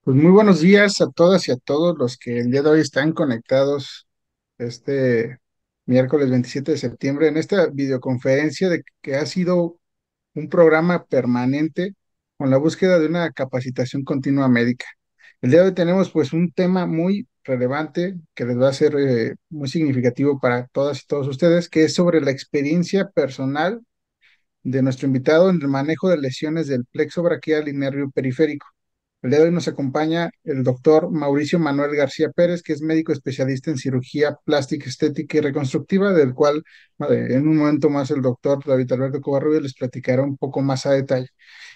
Pues muy buenos días a todas y a todos los que el día de hoy están conectados este miércoles 27 de septiembre en esta videoconferencia de que ha sido un programa permanente con la búsqueda de una capacitación continua médica. El día de hoy tenemos pues un tema muy relevante que les va a ser muy significativo para todas y todos ustedes, que es sobre la experiencia personal de nuestro invitado en el manejo de lesiones del plexo braquial y nervio periférico. El día de hoy nos acompaña el doctor Mauricio Manuel García Pérez, que es médico especialista en cirugía plástica, estética y reconstructiva, del cual en un momento más el doctor David Alberto Covarrubias les platicará un poco más a detalle.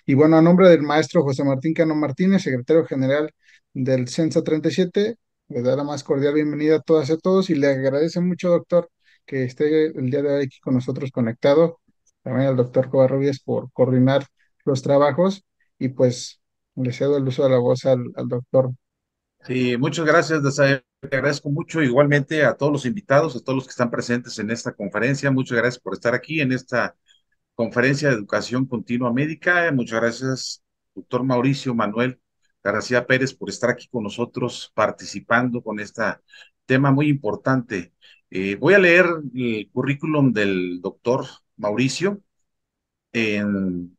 Y bueno, a nombre del maestro José Martín Cano Martínez, secretario general del CENSA 37, le da la más cordial bienvenida a todas y a todos y le agradece mucho, doctor, que esté el día de hoy aquí con nosotros conectado. También al doctor Covarrubias por coordinar los trabajos y pues le cedo el uso de la voz al doctor. Sí, muchas gracias, Dazael. Te agradezco mucho igualmente a todos los invitados, a todos los que están presentes en esta conferencia. Muchas gracias por estar aquí en esta conferencia de educación continua médica. Muchas gracias, doctor Mauricio Manuel García Pérez, por estar aquí con nosotros participando con este tema muy importante. Voy a leer el currículum del doctor Mauricio en-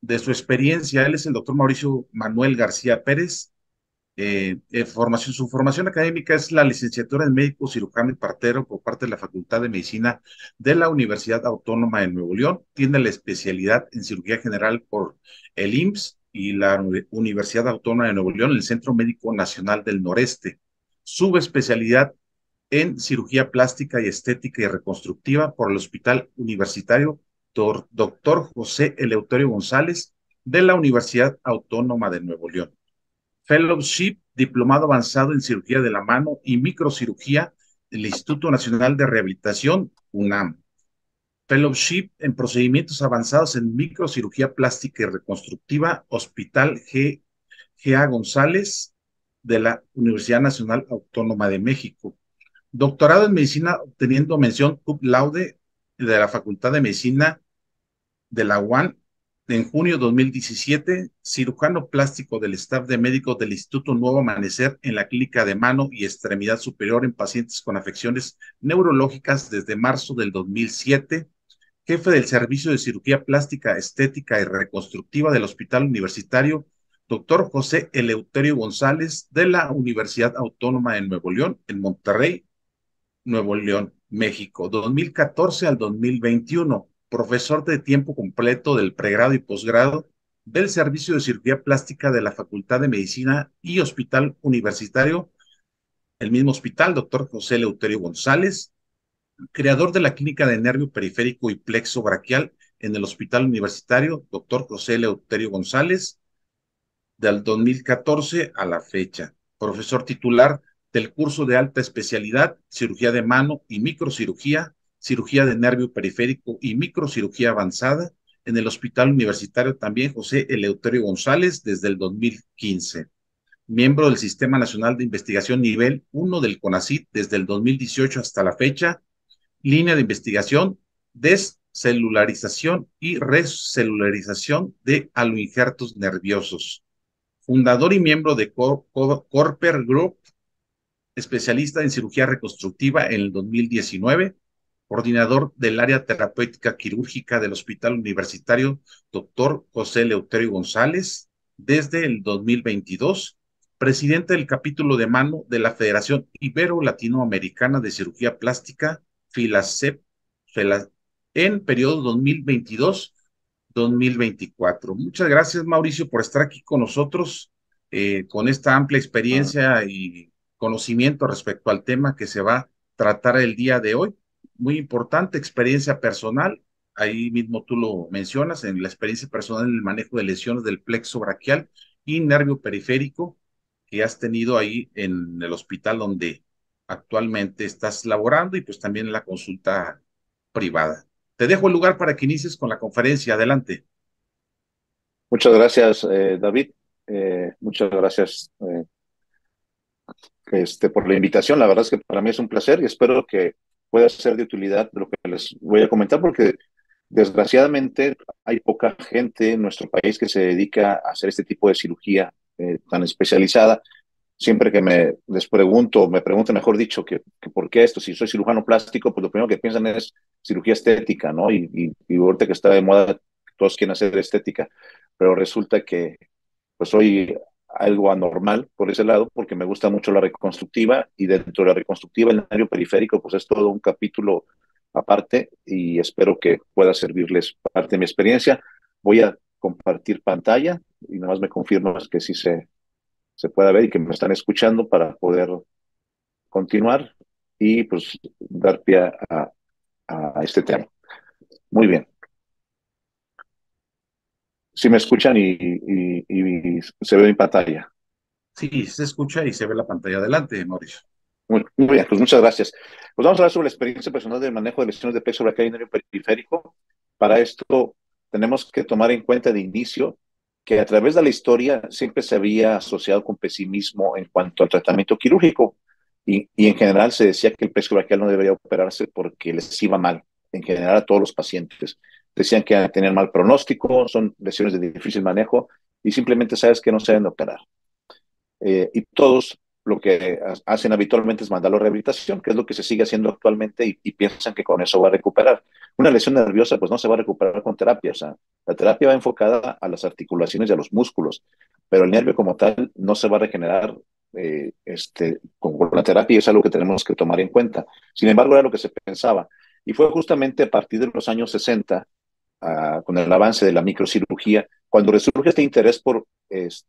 de su experiencia. Él es el doctor Mauricio Manuel García Pérez. Su formación académica es la licenciatura en médico cirujano y partero por parte de la Facultad de Medicina de la Universidad Autónoma de Nuevo León. Tiene la especialidad en cirugía general por el IMSS y la Universidad Autónoma de Nuevo León, el Centro Médico Nacional del Noreste. Subespecialidad en cirugía plástica y estética y reconstructiva por el Hospital Universitario Doctor José Eleuterio González de la Universidad Autónoma de Nuevo León. Fellowship, diplomado avanzado en cirugía de la mano y microcirugía del Instituto Nacional de Rehabilitación, UNAM. Fellowship en procedimientos avanzados en microcirugía plástica y reconstructiva, Hospital G.A. González de la Universidad Nacional Autónoma de México. Doctorado en medicina obteniendo mención cum laude de la Facultad de Medicina de la UAN en junio de 2017, cirujano plástico del staff de médicos del Instituto Nuevo Amanecer en la clínica de mano y extremidad superior en pacientes con afecciones neurológicas desde marzo del 2007, jefe del Servicio de Cirugía Plástica, Estética y Reconstructiva del Hospital Universitario, doctor José Eleuterio González de la Universidad Autónoma de Nuevo León, en Monterrey, Nuevo León, México, 2014 al 2021, profesor de tiempo completo del pregrado y posgrado del Servicio de Cirugía Plástica de la Facultad de Medicina y Hospital Universitario, el mismo hospital, doctor José Eleuterio González, creador de la Clínica de Nervio Periférico y Plexo Braquial en el Hospital Universitario, doctor José Eleuterio González, del 2014 a la fecha. Profesor titular del curso de alta especialidad, cirugía de mano y microcirugía, cirugía de nervio periférico y microcirugía avanzada en el Hospital Universitario también José Eleuterio González desde el 2015. Miembro del Sistema Nacional de Investigación Nivel 1 del CONACYT desde el 2018 hasta la fecha. Línea de investigación, descelularización y recelularización de aloinjertos nerviosos, fundador y miembro de Corper Group, especialista en cirugía reconstructiva en el 2019, coordinador del área terapéutica quirúrgica del Hospital Universitario Dr. José Eleuterio González desde el 2022, presidente del capítulo de mano de la Federación Ibero-Latinoamericana de Cirugía Plástica, FILACEP, en periodo 2022-2024. Muchas gracias, Mauricio, por estar aquí con nosotros, con esta amplia experiencia y conocimiento respecto al tema que se va a tratar el día de hoy. Muy importante, experiencia personal. Ahí mismo tú lo mencionas, en la experiencia personal en el manejo de lesiones del plexo braquial y nervio periférico que has tenido ahí en el hospital donde actualmente estás laborando y pues también en la consulta privada. Te dejo el lugar para que inicies con la conferencia. Adelante. Muchas gracias, David. Muchas gracias por la invitación. La verdad es que para mí es un placer y espero que pueda ser de utilidad lo que les voy a comentar, porque desgraciadamente hay poca gente en nuestro país que se dedica a hacer este tipo de cirugía tan especializada. Siempre que les pregunto, me preguntan, mejor dicho, que por qué esto, si soy cirujano plástico, pues lo primero que piensan es cirugía estética, ¿no? Y ahorita que está de moda, todos quieren hacer estética, pero resulta que pues soy algo anormal por ese lado, porque me gusta mucho la reconstructiva, y dentro de la reconstructiva el nervio periférico, pues es todo un capítulo aparte, y espero que pueda servirles parte de mi experiencia. Voy a compartir pantalla y nada más me confirmas que sí se pueda ver y que me están escuchando para poder continuar y pues dar pie a este tema. Muy bien. Si me escuchan y se ve mi pantalla. Sí, se escucha y se ve la pantalla adelante, Mauricio. Muy bien, pues muchas gracias. Pues vamos a hablar sobre la experiencia personal del manejo de lesiones de plexo braquial y nervio periférico. Para esto tenemos que tomar en cuenta de inicio que a través de la historia siempre se había asociado con pesimismo en cuanto al tratamiento quirúrgico, y en general se decía que el plexo braquial no debería operarse porque les iba mal, en general a todos los pacientes. Decían que tenían mal pronóstico, son lesiones de difícil manejo y simplemente sabes que no se deben operar. Y todos lo que hacen habitualmente es mandarlo a rehabilitación, que es lo que se sigue haciendo actualmente, y piensan que con eso va a recuperar. Una lesión nerviosa pues no se va a recuperar con terapia, o sea, la terapia va enfocada a las articulaciones y a los músculos, pero el nervio como tal no se va a regenerar con la terapia, y es algo que tenemos que tomar en cuenta. Sin embargo, era lo que se pensaba, y fue justamente a partir de los años 60, con el avance de la microcirugía, cuando resurge este interés por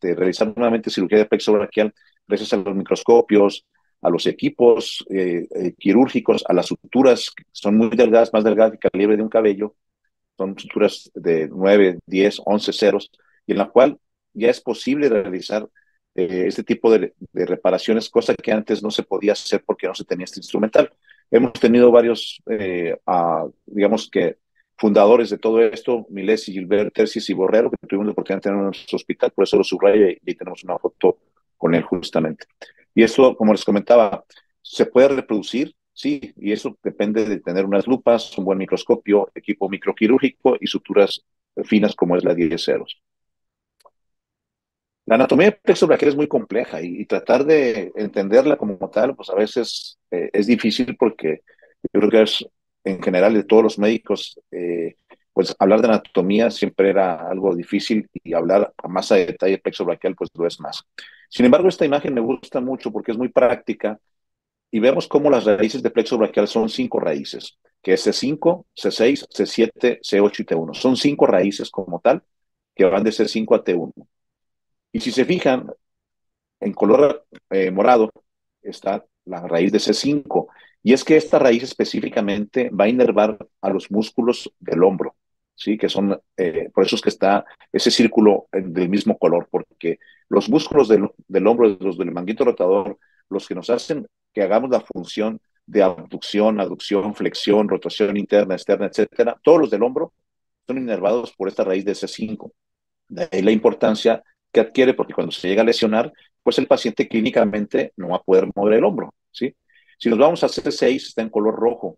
realizar nuevamente cirugía de plexo braquial, gracias a los microscopios, a los equipos quirúrgicos, a las suturas que son muy delgadas, más delgadas que el calibre de un cabello, son suturas de 9, 10, 11 ceros, y en la cual ya es posible realizar este tipo de reparaciones, cosa que antes no se podía hacer porque no se tenía este instrumental. Hemos tenido varios, digamos que, fundadores de todo esto, Milesi, Gilbert, Tercis y Borrero, que tuvimos la oportunidad de tener en nuestro hospital, por eso lo subrayo, y ahí tenemos una foto con él justamente. Y esto, como les comentaba, se puede reproducir, sí, y eso depende de tener unas lupas, un buen microscopio, equipo microquirúrgico y suturas finas como es la 10 ceros. La anatomía del plexo braquial es muy compleja, y tratar de entenderla como tal, pues a veces es difícil, porque yo creo que es en general de todos los médicos, pues hablar de anatomía siempre era algo difícil, y hablar a más a detalle del plexo braquial pues lo es más. Sin embargo, esta imagen me gusta mucho porque es muy práctica, y vemos cómo las raíces de plexo braquial son 5 raíces, que es C5, C6, C7, C8 y T1. Son 5 raíces como tal, que van de C5 a T1. Y si se fijan, en color morado está la raíz de C5. Y es que esta raíz específicamente va a inervar a los músculos del hombro, ¿sí? Que son, por eso es que está ese círculo del mismo color, porque los músculos del hombro, los del manguito rotador, los que nos hacen que hagamos la función de abducción, aducción, flexión, rotación interna, externa, etcétera, todos los del hombro son inervados por esta raíz de C5. De ahí la importancia que adquiere, porque cuando se llega a lesionar, pues el paciente clínicamente no va a poder mover el hombro, ¿sí? Si nos vamos a C6, está en color rojo.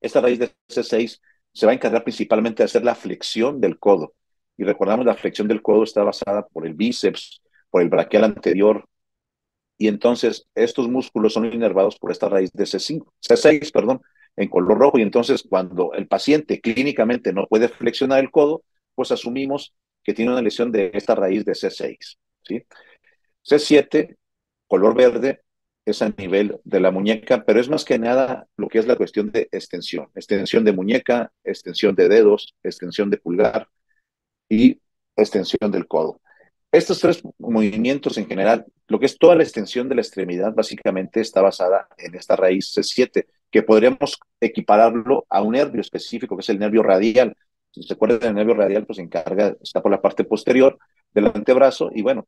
Esta raíz de C6 se va a encargar principalmente de hacer la flexión del codo. Y recordamos, la flexión del codo está basada por el bíceps, por el braquial anterior, y entonces estos músculos son inervados por esta raíz de C6, perdón, en color rojo. Y entonces cuando el paciente clínicamente no puede flexionar el codo, pues asumimos que tiene una lesión de esta raíz de C6, ¿sí? C7, color verde, es a nivel de la muñeca, pero es más que nada lo que es la cuestión de extensión de muñeca, extensión de dedos, extensión de pulgar y extensión del codo. Estos 3 movimientos en general, lo que es toda la extensión de la extremidad, básicamente está basada en esta raíz C7, que podríamos equipararlo a un nervio específico, que es el nervio radial. Si se acuerdan, el nervio radial pues está por la parte posterior del antebrazo, y bueno,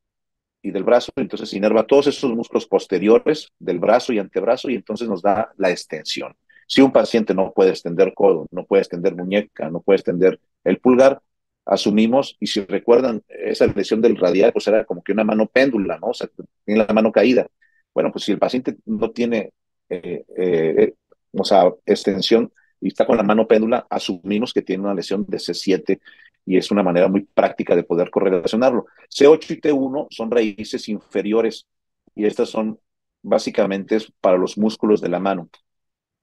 y del brazo, entonces inerva todos esos músculos posteriores del brazo y antebrazo, y entonces nos da la extensión. Si un paciente no puede extender codo, no puede extender muñeca, no puede extender el pulgar, asumimos, y si recuerdan, esa lesión del radial, pues era como que una mano péndula, ¿no? O sea, tiene la mano caída. Bueno, pues si el paciente no tiene, o sea, extensión y está con la mano péndula, asumimos que tiene una lesión de C7, y es una manera muy práctica de poder correlacionarlo. C8 y T1 son raíces inferiores y estas son básicamente para los músculos de la mano.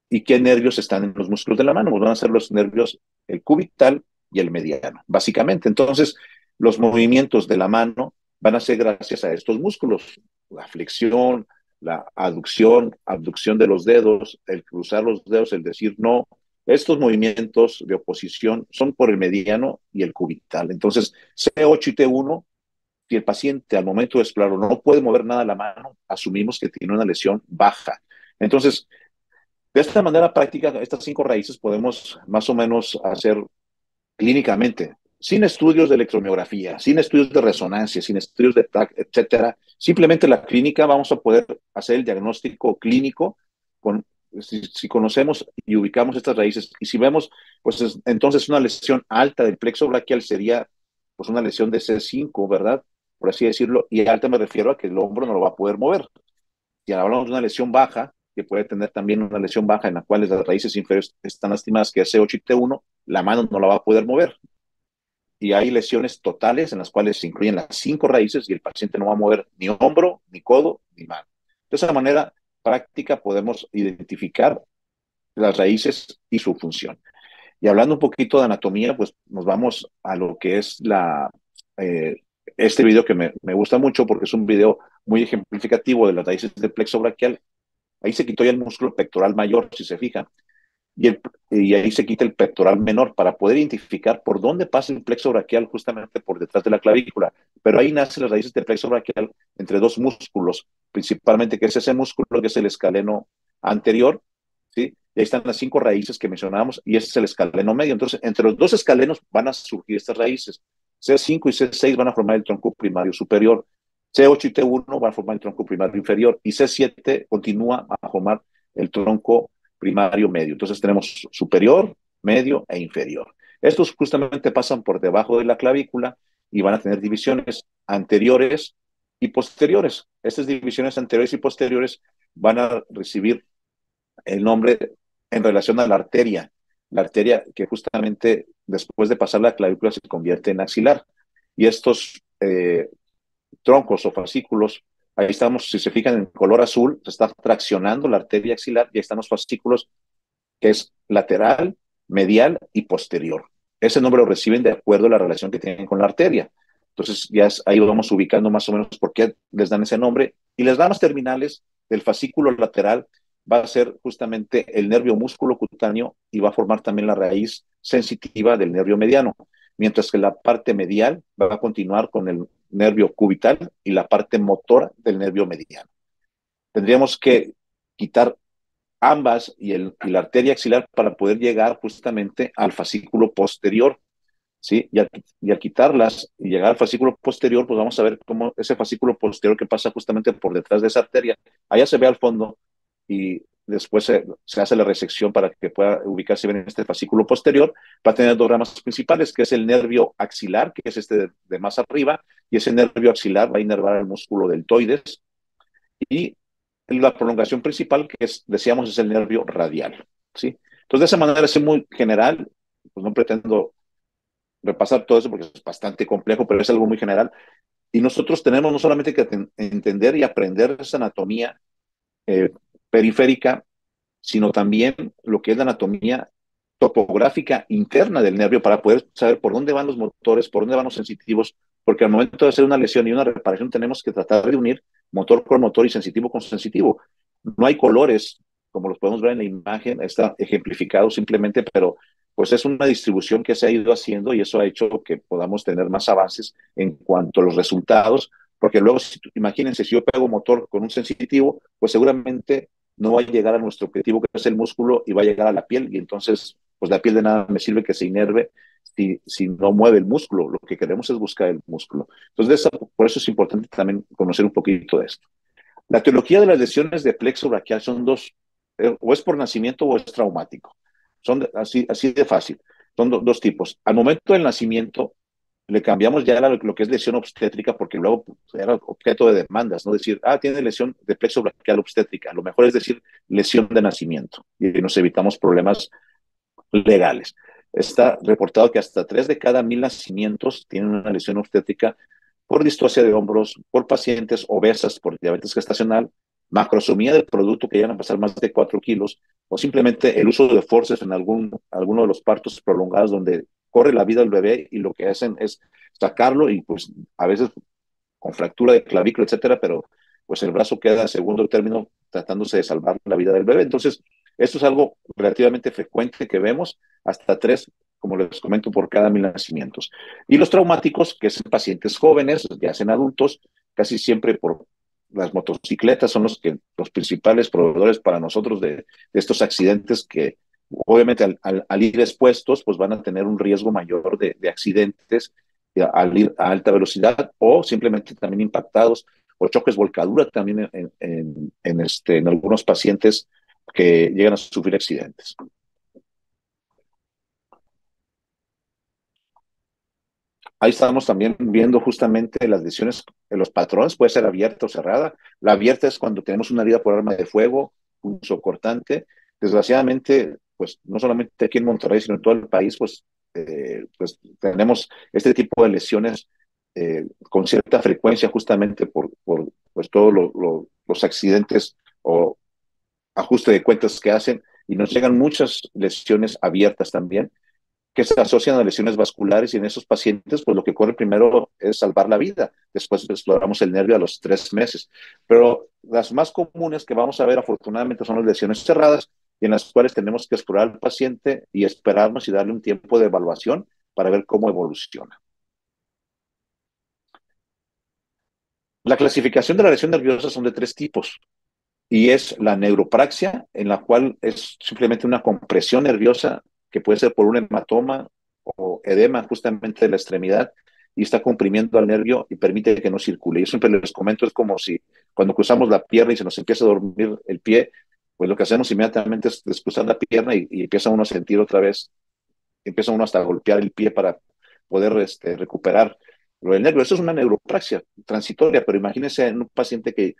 ¿Y qué nervios están en los músculos de la mano? Pues van a ser los nervios, el cubital y el mediano, básicamente. Entonces, los movimientos de la mano van a ser gracias a estos músculos, la flexión, la aducción, abducción de los dedos, el cruzar los dedos, el decir no. Estos movimientos de oposición son por el mediano y el cubital. Entonces, C8 y T1, si el paciente al momento de explorarlo no puede mover nada de la mano, asumimos que tiene una lesión baja. Entonces, de esta manera práctica, estas 5 raíces podemos más o menos hacer clínicamente, sin estudios de electromiografía, sin estudios de resonancia, sin estudios de TAC, etcétera. Simplemente la clínica vamos a poder hacer el diagnóstico clínico con, si conocemos y ubicamos estas raíces. Y si vemos, pues entonces una lesión alta del plexo braquial sería pues una lesión de C5, ¿verdad? Por así decirlo. Y alta me refiero a que el hombro no lo va a poder mover. Y hablamos de una lesión baja, que puede tener también una lesión baja en la cual las raíces inferiores están lastimadas, que es C8 y T1, la mano no la va a poder mover. Y hay lesiones totales en las cuales se incluyen las 5 raíces y el paciente no va a mover ni hombro, ni codo, ni mano. De esa manera práctica podemos identificar las raíces y su función. Y hablando un poquito de anatomía, pues nos vamos a lo que es eh, este video que me gusta mucho porque es un video muy ejemplificativo de las raíces del plexo braquial. Ahí se quitó ya el músculo pectoral mayor, si se fija, y ahí se quita el pectoral menor para poder identificar por dónde pasa el plexo braquial, justamente por detrás de la clavícula. Pero ahí nacen las raíces del plexo braquial entre 2 músculos, principalmente que es ese músculo que es el escaleno anterior, ¿sí? Y ahí están las 5 raíces que mencionábamos y ese es el escaleno medio. Entonces, entre los 2 escalenos van a surgir estas raíces. C5 y C6 van a formar el tronco primario superior. C8 y T1 van a formar el tronco primario inferior y C7 continúa a formar el tronco primario medio. Entonces tenemos superior, medio e inferior. Estos justamente pasan por debajo de la clavícula y van a tener divisiones anteriores y posteriores. Estas divisiones anteriores y posteriores van a recibir el nombre en relación a la arteria que justamente después de pasar la clavícula se convierte en axilar. Y estos troncos o fascículos, ahí estamos, si se fijan en color azul, se está traccionando la arteria axilar y ahí están los fascículos que es lateral, medial y posterior. Ese nombre lo reciben de acuerdo a la relación que tienen con la arteria. Entonces ya ahí vamos ubicando más o menos por qué les dan ese nombre. Y las ramas terminales del fascículo lateral va a ser justamente el nervio músculo cutáneo y va a formar también la raíz sensitiva del nervio mediano, mientras que la parte medial va a continuar con el nervio cubital y la parte motora del nervio mediano. Tendríamos que quitar ambas y la arteria axilar para poder llegar justamente al fascículo posterior, ¿sí? Y al quitarlas y llegar al fascículo posterior, pues vamos a ver cómo ese fascículo posterior que pasa justamente por detrás de esa arteria, allá se ve al fondo y después se hace la resección para que pueda ubicarse bien en este fascículo posterior, va a tener 2 ramas principales, que es el nervio axilar, que es este de más arriba, y ese nervio axilar va a inervar el músculo deltoides, y la prolongación principal, que es, decíamos, es el nervio radial, ¿sí? Entonces, de esa manera es muy general, pues no pretendo repasar todo eso porque es bastante complejo, pero es algo muy general. Y nosotros tenemos no solamente que entender y aprender esa anatomía eh, periférica, sino también lo que es la anatomía topográfica interna del nervio para poder saber por dónde van los motores, por dónde van los sensitivos, porque al momento de hacer una lesión y una reparación tenemos que tratar de unir motor con motor y sensitivo con sensitivo. No hay colores, como los podemos ver en la imagen, está ejemplificado simplemente, pero pues es una distribución que se ha ido haciendo y eso ha hecho que podamos tener más avances en cuanto a los resultados, porque luego, imagínense, si yo pego motor con un sensitivo, pues seguramente no va a llegar a nuestro objetivo, que es el músculo, y va a llegar a la piel, y entonces, pues la piel de nada me sirve que se inerve si no mueve el músculo. Lo que queremos es buscar el músculo. Entonces, por eso es importante también conocer un poquito de esto. La etiología de las lesiones de plexo braquial son 2, o es por nacimiento o es traumático. Son así de fácil. Son 2 tipos. Al momento del nacimiento, le cambiamos ya lo que es lesión obstétrica, porque luego pues, era objeto de demandas, ¿no? Decir, tiene lesión de plexo braquial obstétrica. Lo mejor es decir lesión de nacimiento y nos evitamos problemas legales. está reportado que hasta 3 de cada 1,000 nacimientos tienen una lesión obstétrica por distocia de hombros, por pacientes obesas, por diabetes gestacional, macrosomía del producto que llegan a pasar más de 4 kilos, o simplemente el uso de forceps en alguno de los partos prolongados donde corre la vida del bebé y lo que hacen es sacarlo y pues a veces con fractura de clavícula, etcétera, pero pues el brazo queda en segundo término tratándose de salvar la vida del bebé. Entonces, esto es algo relativamente frecuente que vemos, hasta 3, como les comento, por cada 1,000 nacimientos. Y los traumáticos, que es en pacientes jóvenes, ya en adultos, casi siempre por las motocicletas son los principales proveedores para nosotros de estos accidentes que obviamente al ir expuestos, pues van a tener un riesgo mayor de accidentes al ir a alta velocidad o simplemente también impactados o choques volcadura también en algunos pacientes que llegan a sufrir accidentes. Ahí estamos también viendo justamente las lesiones en los patrones, puede ser abierta o cerrada. La abierta es cuando tenemos una herida por arma de fuego, un cortante. Desgraciadamente, pues no solamente aquí en Monterrey, sino en todo el país, pues tenemos este tipo de lesiones con cierta frecuencia justamente por pues, todos los accidentes o ajuste de cuentas que hacen y nos llegan muchas lesiones abiertas también que se asocian a lesiones vasculares y en esos pacientes, pues lo que ocurre primero es salvar la vida. Después exploramos el nervio a los 3 meses. Pero las más comunes que vamos a ver, afortunadamente, son las lesiones cerradas y en las cuales tenemos que explorar al paciente y esperarnos y darle un tiempo de evaluación para ver cómo evoluciona. La clasificación de la lesión nerviosa son de 3 tipos y es la neuropraxia, en la cual es simplemente una compresión nerviosa que puede ser por un hematoma o edema justamente de la extremidad y está comprimiendo al nervio y permite que no circule. Yo siempre les comento, es como si cuando cruzamos la pierna y se nos empieza a dormir el pie, pues lo que hacemos inmediatamente es descruzar la pierna y empieza uno a sentir otra vez, empieza uno hasta a golpear el pie para poder recuperar lo del nervio. Eso es una neuropraxia transitoria, pero imagínense en un paciente que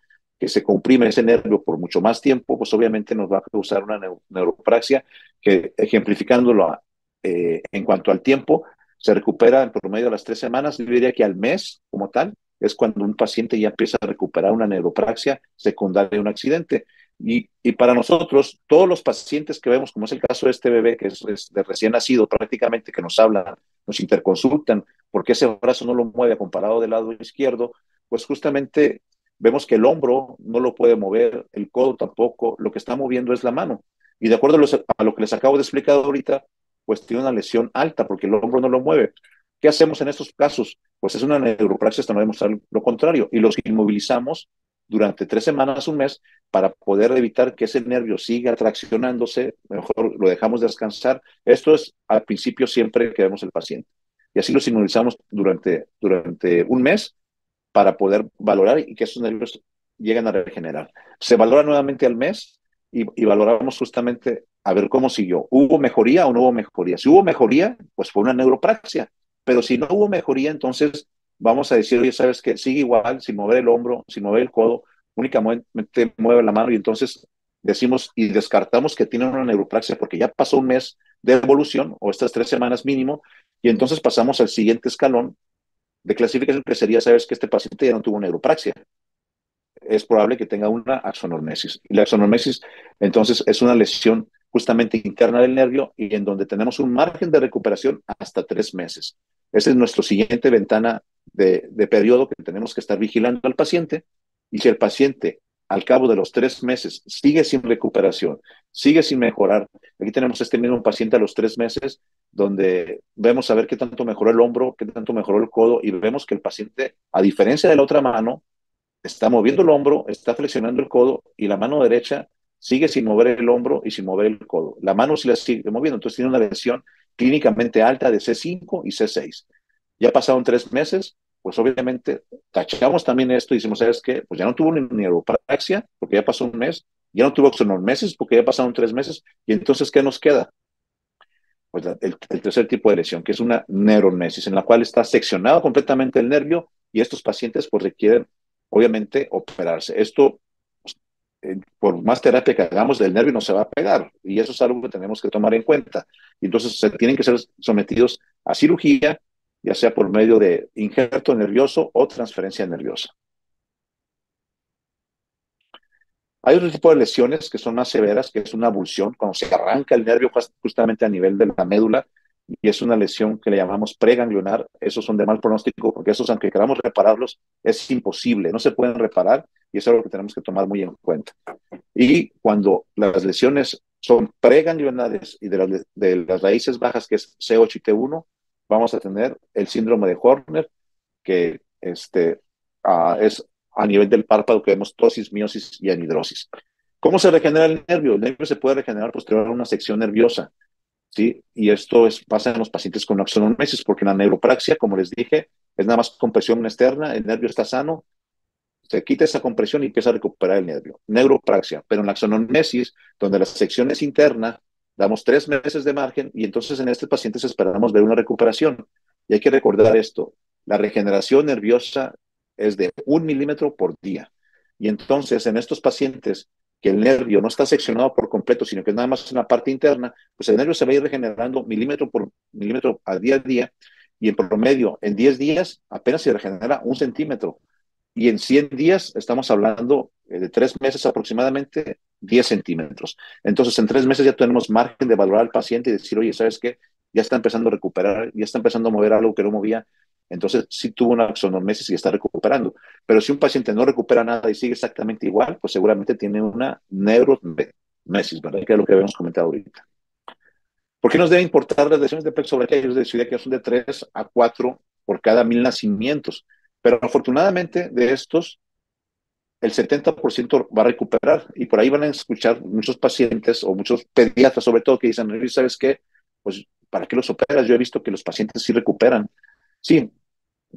se comprime ese nervio por mucho más tiempo, pues obviamente nos va a causar una neuropraxia que, ejemplificándolo en cuanto al tiempo, se recupera en promedio a las 3 semanas. Yo diría que al mes, como tal, es cuando un paciente ya empieza a recuperar una neuropraxia secundaria de un accidente. Y para nosotros, todos los pacientes que vemos, como es el caso de este bebé que es de recién nacido prácticamente, que nos hablan, nos interconsultan, porque ese brazo no lo mueve comparado del lado izquierdo, pues justamente vemos que el hombro no lo puede mover, el codo tampoco, lo que está moviendo es la mano. Y de acuerdo a lo que les acabo de explicar ahorita, pues tiene una lesión alta porque el hombro no lo mueve. ¿Qué hacemos en estos casos? Pues es una neuropraxia hasta no demostrar lo contrario y los inmovilizamos durante 3 semanas, un mes, para poder evitar que ese nervio siga traccionándose, mejor lo dejamos descansar. Esto es al principio siempre que vemos el paciente. Y así los inmovilizamos durante un mes para poder valorar y que esos nervios lleguen a regenerar. Se valora nuevamente al mes y valoramos justamente a ver cómo siguió. ¿Hubo mejoría o no hubo mejoría? Si hubo mejoría, pues fue una neuropraxia. Pero si no hubo mejoría, entonces vamos a decir, oye, ¿sabes qué? Sigue igual, sin mover el hombro, sin mover el codo, únicamente mueve la mano y entonces decimos y descartamos que tiene una neuropraxia porque ya pasó un mes de evolución o estas 3 semanas mínimo y entonces pasamos al siguiente escalón de clasificación que sería, sabes que este paciente ya no tuvo neuropraxia, es probable que tenga una axonormesis. Y la axonormesis, entonces, es una lesión justamente interna del nervio y en donde tenemos un margen de recuperación hasta 3 meses. Esa es nuestra siguiente ventana de periodo que tenemos que estar vigilando al paciente. Y si el paciente, al cabo de los 3 meses, sigue sin recuperación, sigue sin mejorar, aquí tenemos este mismo paciente a los 3 meses, donde vemos a ver qué tanto mejoró el hombro, qué tanto mejoró el codo, y vemos que el paciente, a diferencia de la otra mano, está moviendo el hombro, está flexionando el codo y la mano derecha sigue sin mover el hombro y sin mover el codo. La mano sí la sigue moviendo, entonces tiene una lesión clínicamente alta de C5 y C6. Ya pasaron 3 meses, pues obviamente tachamos también esto y decimos, ¿sabes qué? Pues ya no tuvo ni neuropraxia porque ya pasó un mes, ya no tuvo axonormesis porque ya pasaron 3 meses y entonces, ¿qué nos queda? Pues el tercer tipo de lesión, que es una neuronesis, en la cual está seccionado completamente el nervio y estos pacientes pues requieren, obviamente, operarse. Esto, por más terapia que hagamos, el nervio no se va a pegar. Y eso es algo que tenemos que tomar en cuenta. Y entonces se tienen que ser sometidos a cirugía, ya sea por medio de injerto nervioso o transferencia nerviosa. Hay otro tipo de lesiones que son más severas, que es una abulsión, cuando se arranca el nervio justamente a nivel de la médula, y es una lesión que le llamamos preganglionar. Esos son de mal pronóstico, porque esos, aunque queramos repararlos, es imposible, no se pueden reparar, y eso es algo que tenemos que tomar muy en cuenta. Y cuando las lesiones son preganglionares y de las raíces bajas, que es C8 y T1, vamos a tener el síndrome de Horner, que es a nivel del párpado, que vemos tosis, miosis y anhidrosis. ¿Cómo se regenera el nervio? El nervio se puede regenerar posterior a una sección nerviosa, ¿sí? Y esto pasa en los pacientes con axonomesis, porque la neuropraxia, como les dije, es nada más compresión externa, el nervio está sano, se quita esa compresión y empieza a recuperar el nervio. Neuropraxia. Pero en la axonomesis, donde la sección es interna, damos 3 meses de margen y entonces en estos pacientes esperamos ver una recuperación. Y hay que recordar esto, la regeneración nerviosa es de 1 milímetro por día. Y entonces en estos pacientes que el nervio no está seccionado por completo, sino que nada más es una parte interna, pues el nervio se va a ir regenerando milímetro por milímetro a día, y en promedio, en 10 días, apenas se regenera 1 centímetro. Y en 100 días estamos hablando de 3 meses aproximadamente, 10 centímetros. Entonces, en 3 meses ya tenemos margen de valorar al paciente y decir, oye, ¿sabes qué? Ya está empezando a recuperar, ya está empezando a mover algo que no movía. Entonces, sí tuvo una axonomesis y está recuperando. Pero si un paciente no recupera nada y sigue exactamente igual, pues seguramente tiene una neuromesis, ¿verdad? Que es lo que habíamos comentado ahorita. ¿Por qué nos debe importar las lesiones de plexo braquial? Yo decía que son de 3 a 4 por cada 1000 nacimientos. Pero afortunadamente de estos, el 70% va a recuperar. Y por ahí van a escuchar muchos pacientes o muchos pediatras, sobre todo, que dicen, ¿sabes qué? Pues, ¿para qué los operas? Yo he visto que los pacientes sí recuperan. Sí,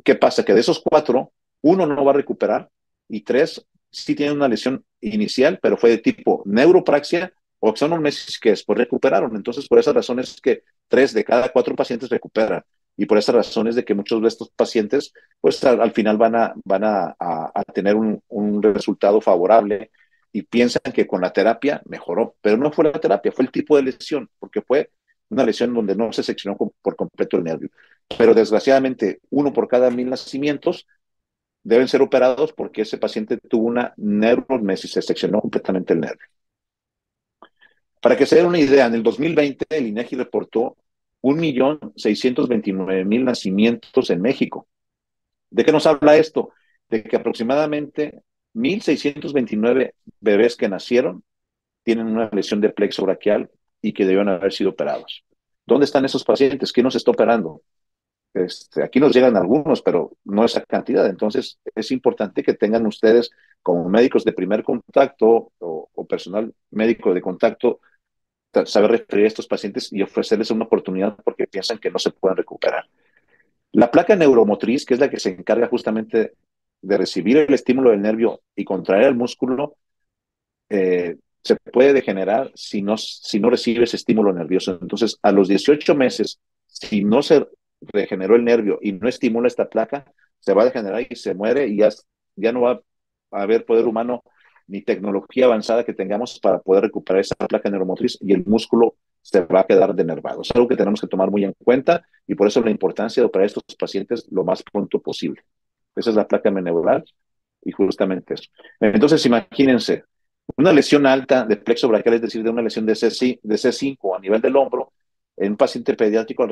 ¿qué pasa? Que de esos 4, uno no va a recuperar y 3 sí tienen una lesión inicial, pero fue de tipo neuropraxia o axonomesis que después recuperaron. Entonces, por esas razones es que 3 de cada 4 pacientes recuperan. Y por esas razones de que muchos de estos pacientes, pues al final van a tener un resultado favorable y piensan que con la terapia mejoró. Pero no fue la terapia, fue el tipo de lesión, porque fue una lesión donde no se seccionó por completo el nervio. Pero desgraciadamente, uno por cada 1000 nacimientos deben ser operados porque ese paciente tuvo una neuromesis, se seccionó completamente el nervio. Para que se den una idea, en el 2020 el INEGI reportó 1.629.000 nacimientos en México. ¿De qué nos habla esto? De que aproximadamente 1.629 bebés que nacieron tienen una lesión de plexo braquial y que debieron haber sido operados. ¿Dónde están esos pacientes? ¿Quién nos está operando? Aquí nos llegan algunos, pero no esa cantidad. Entonces, es importante que tengan ustedes, como médicos de primer contacto o personal médico de contacto, saber referir a estos pacientes y ofrecerles una oportunidad porque piensan que no se pueden recuperar. La placa neuromotriz, que es la que se encarga justamente de recibir el estímulo del nervio y contraer el músculo, se puede degenerar si no recibe ese estímulo nervioso. Entonces, a los 18 meses, si no se regeneró el nervio y no estimula esta placa, se va a degenerar y se muere y ya no va a haber poder humano ni tecnología avanzada que tengamos para poder recuperar esa placa neuromotriz y el músculo se va a quedar denervado. Es algo que tenemos que tomar muy en cuenta y por eso la importancia de operar a estos pacientes lo más pronto posible. Esa es la placa neural y justamente eso. Entonces, imagínense, una lesión alta de plexo braquial, es decir, de una lesión de C5 a nivel del hombro, en un paciente pediátrico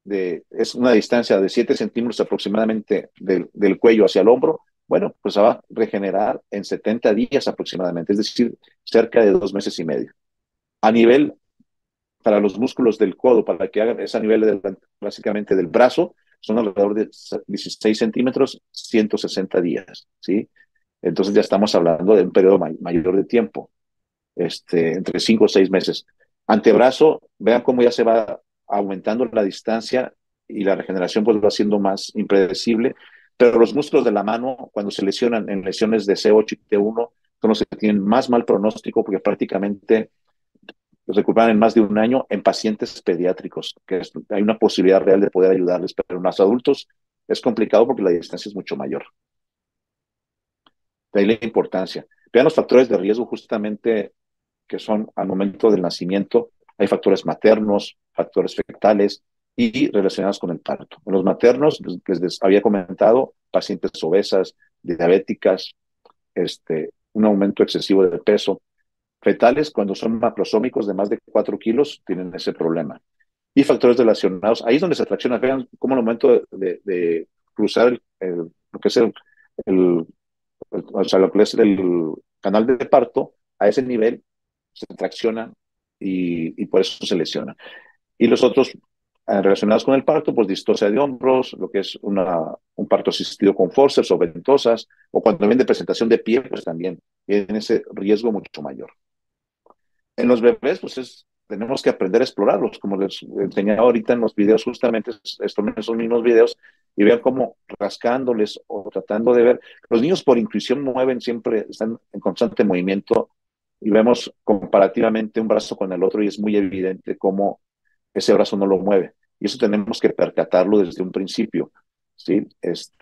es una distancia de 7 centímetros aproximadamente del cuello hacia el hombro. Bueno, pues se va a regenerar en 70 días aproximadamente, es decir, cerca de 2 meses y medio. A nivel, para los músculos del codo, para que hagan, es a nivel básicamente del brazo, son alrededor de 16 centímetros, 160 días, ¿sí? Entonces ya estamos hablando de un periodo mayor de tiempo, entre 5 o 6 meses. Antebrazo, vean cómo ya se va aumentando la distancia y la regeneración pues va siendo más impredecible, pero los músculos de la mano, cuando se lesionan en lesiones de C8 y T1, son los que tienen más mal pronóstico porque prácticamente recuperan en más de un año en pacientes pediátricos, hay una posibilidad real de poder ayudarles, pero en los adultos es complicado porque la distancia es mucho mayor. De ahí la importancia. Vean los factores de riesgo justamente que son al momento del nacimiento. Hay factores maternos, factores fetales y relacionados con el parto. En los maternos, les había comentado, pacientes obesas, diabéticas, un aumento excesivo de peso. Fetales, cuando son macrosómicos de más de 4 kilos, tienen ese problema. Y factores relacionados, ahí es donde se tracciona. Vean cómo el momento de cruzar lo que es o sea, lo que es el canal de parto, a ese nivel se tracciona y por eso se lesiona. Y los otros relacionados con el parto, pues distocia de hombros, lo que es un parto asistido con forceps o ventosas, o cuando viene de presentación de pie, pues también tienen ese riesgo mucho mayor. En los bebés, pues tenemos que aprender a explorarlos, como les enseñaba ahorita en los videos, justamente esos mismos videos, y vean cómo rascándoles o tratando de ver. Los niños por intuición mueven siempre, están en constante movimiento, y vemos comparativamente un brazo con el otro, y es muy evidente cómo ese brazo no lo mueve. Y eso tenemos que percatarlo desde un principio, ¿sí? Es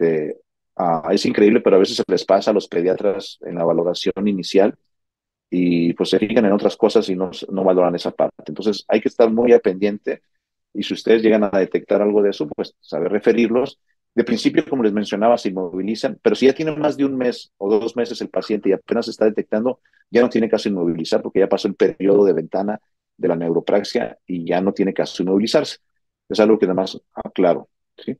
increíble, pero a veces se les pasa a los pediatras en la valoración inicial y pues se fijan en otras cosas y no valoran esa parte. Entonces hay que estar muy al pendiente y si ustedes llegan a detectar algo de eso, pues saber referirlos. De principio, como les mencionaba, se inmovilizan, pero si ya tiene más de un mes o 2 meses el paciente y apenas se está detectando, ya no tiene caso inmovilizar porque ya pasó el periodo de ventana de la neuropraxia y ya no tiene caso inmovilizarse. Es algo que nada más aclaro, ¿sí?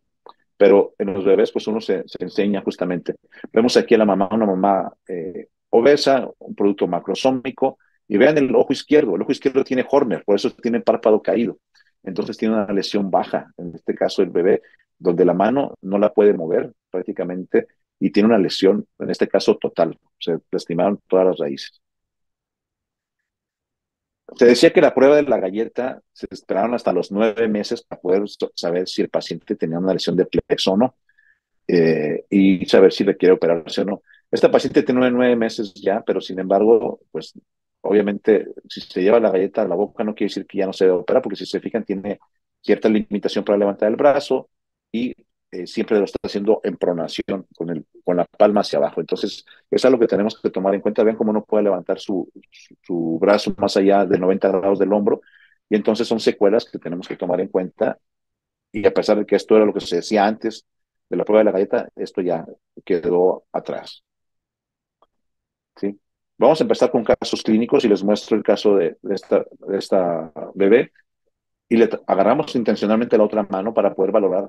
Pero en los bebés, pues uno se enseña justamente. Vemos aquí a la mamá, una mamá obesa, un producto macrosómico, y vean el ojo izquierdo tiene Horner, por eso tiene el párpado caído. Entonces tiene una lesión baja, en este caso el bebé, donde la mano no la puede mover prácticamente y tiene una lesión, en este caso total. Se lastimaron todas las raíces. Se decía que la prueba de la galleta se esperaron hasta los 9 meses para poder saber si el paciente tenía una lesión de plexo o no, y saber si requiere operarse o no. Esta paciente tiene 9 meses ya, pero sin embargo, pues obviamente si se lleva la galleta a la boca no quiere decir que ya no se debe operar, porque si se fijan tiene cierta limitación para levantar el brazo y siempre lo está haciendo en pronación, con la palma hacia abajo. Entonces, es algo que tenemos que tomar en cuenta. Vean cómo no puede levantar su brazo más allá de 90 grados del hombro. Y entonces son secuelas que tenemos que tomar en cuenta. Y a pesar de que esto era lo que se decía antes de la prueba de la galleta, esto ya quedó atrás, ¿sí? Vamos a empezar con casos clínicos y les muestro el caso de esta bebé y le agarramos intencionalmente la otra mano para poder valorar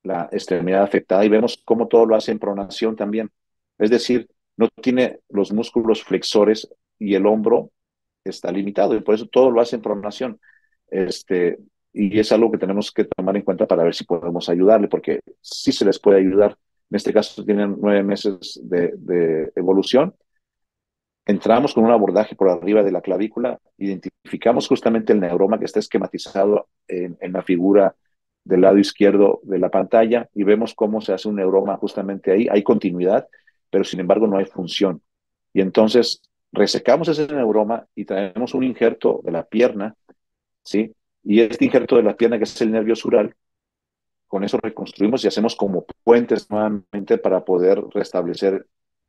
la extremidad afectada y vemos cómo todo lo hace en pronación también. Es decir, no tiene los músculos flexores y el hombro está limitado y por eso todo lo hace en pronación. Este, y es algo que tenemos que tomar en cuenta para ver si podemos ayudarle, porque sí se les puede ayudar. En este caso tienen 9 meses de evolución. Entramos con un abordaje por arriba de la clavícula, identificamos justamente el neuroma que está esquematizado en la figura del lado izquierdo de la pantalla y vemos cómo se hace un neuroma justamente ahí. Hay continuidad, pero sin embargo no hay función. Y entonces resecamos ese neuroma y traemos un injerto de la pierna, ¿sí? Y este injerto de la pierna, que es el nervio sural, con eso reconstruimos y hacemos como puentes nuevamente para poder restablecer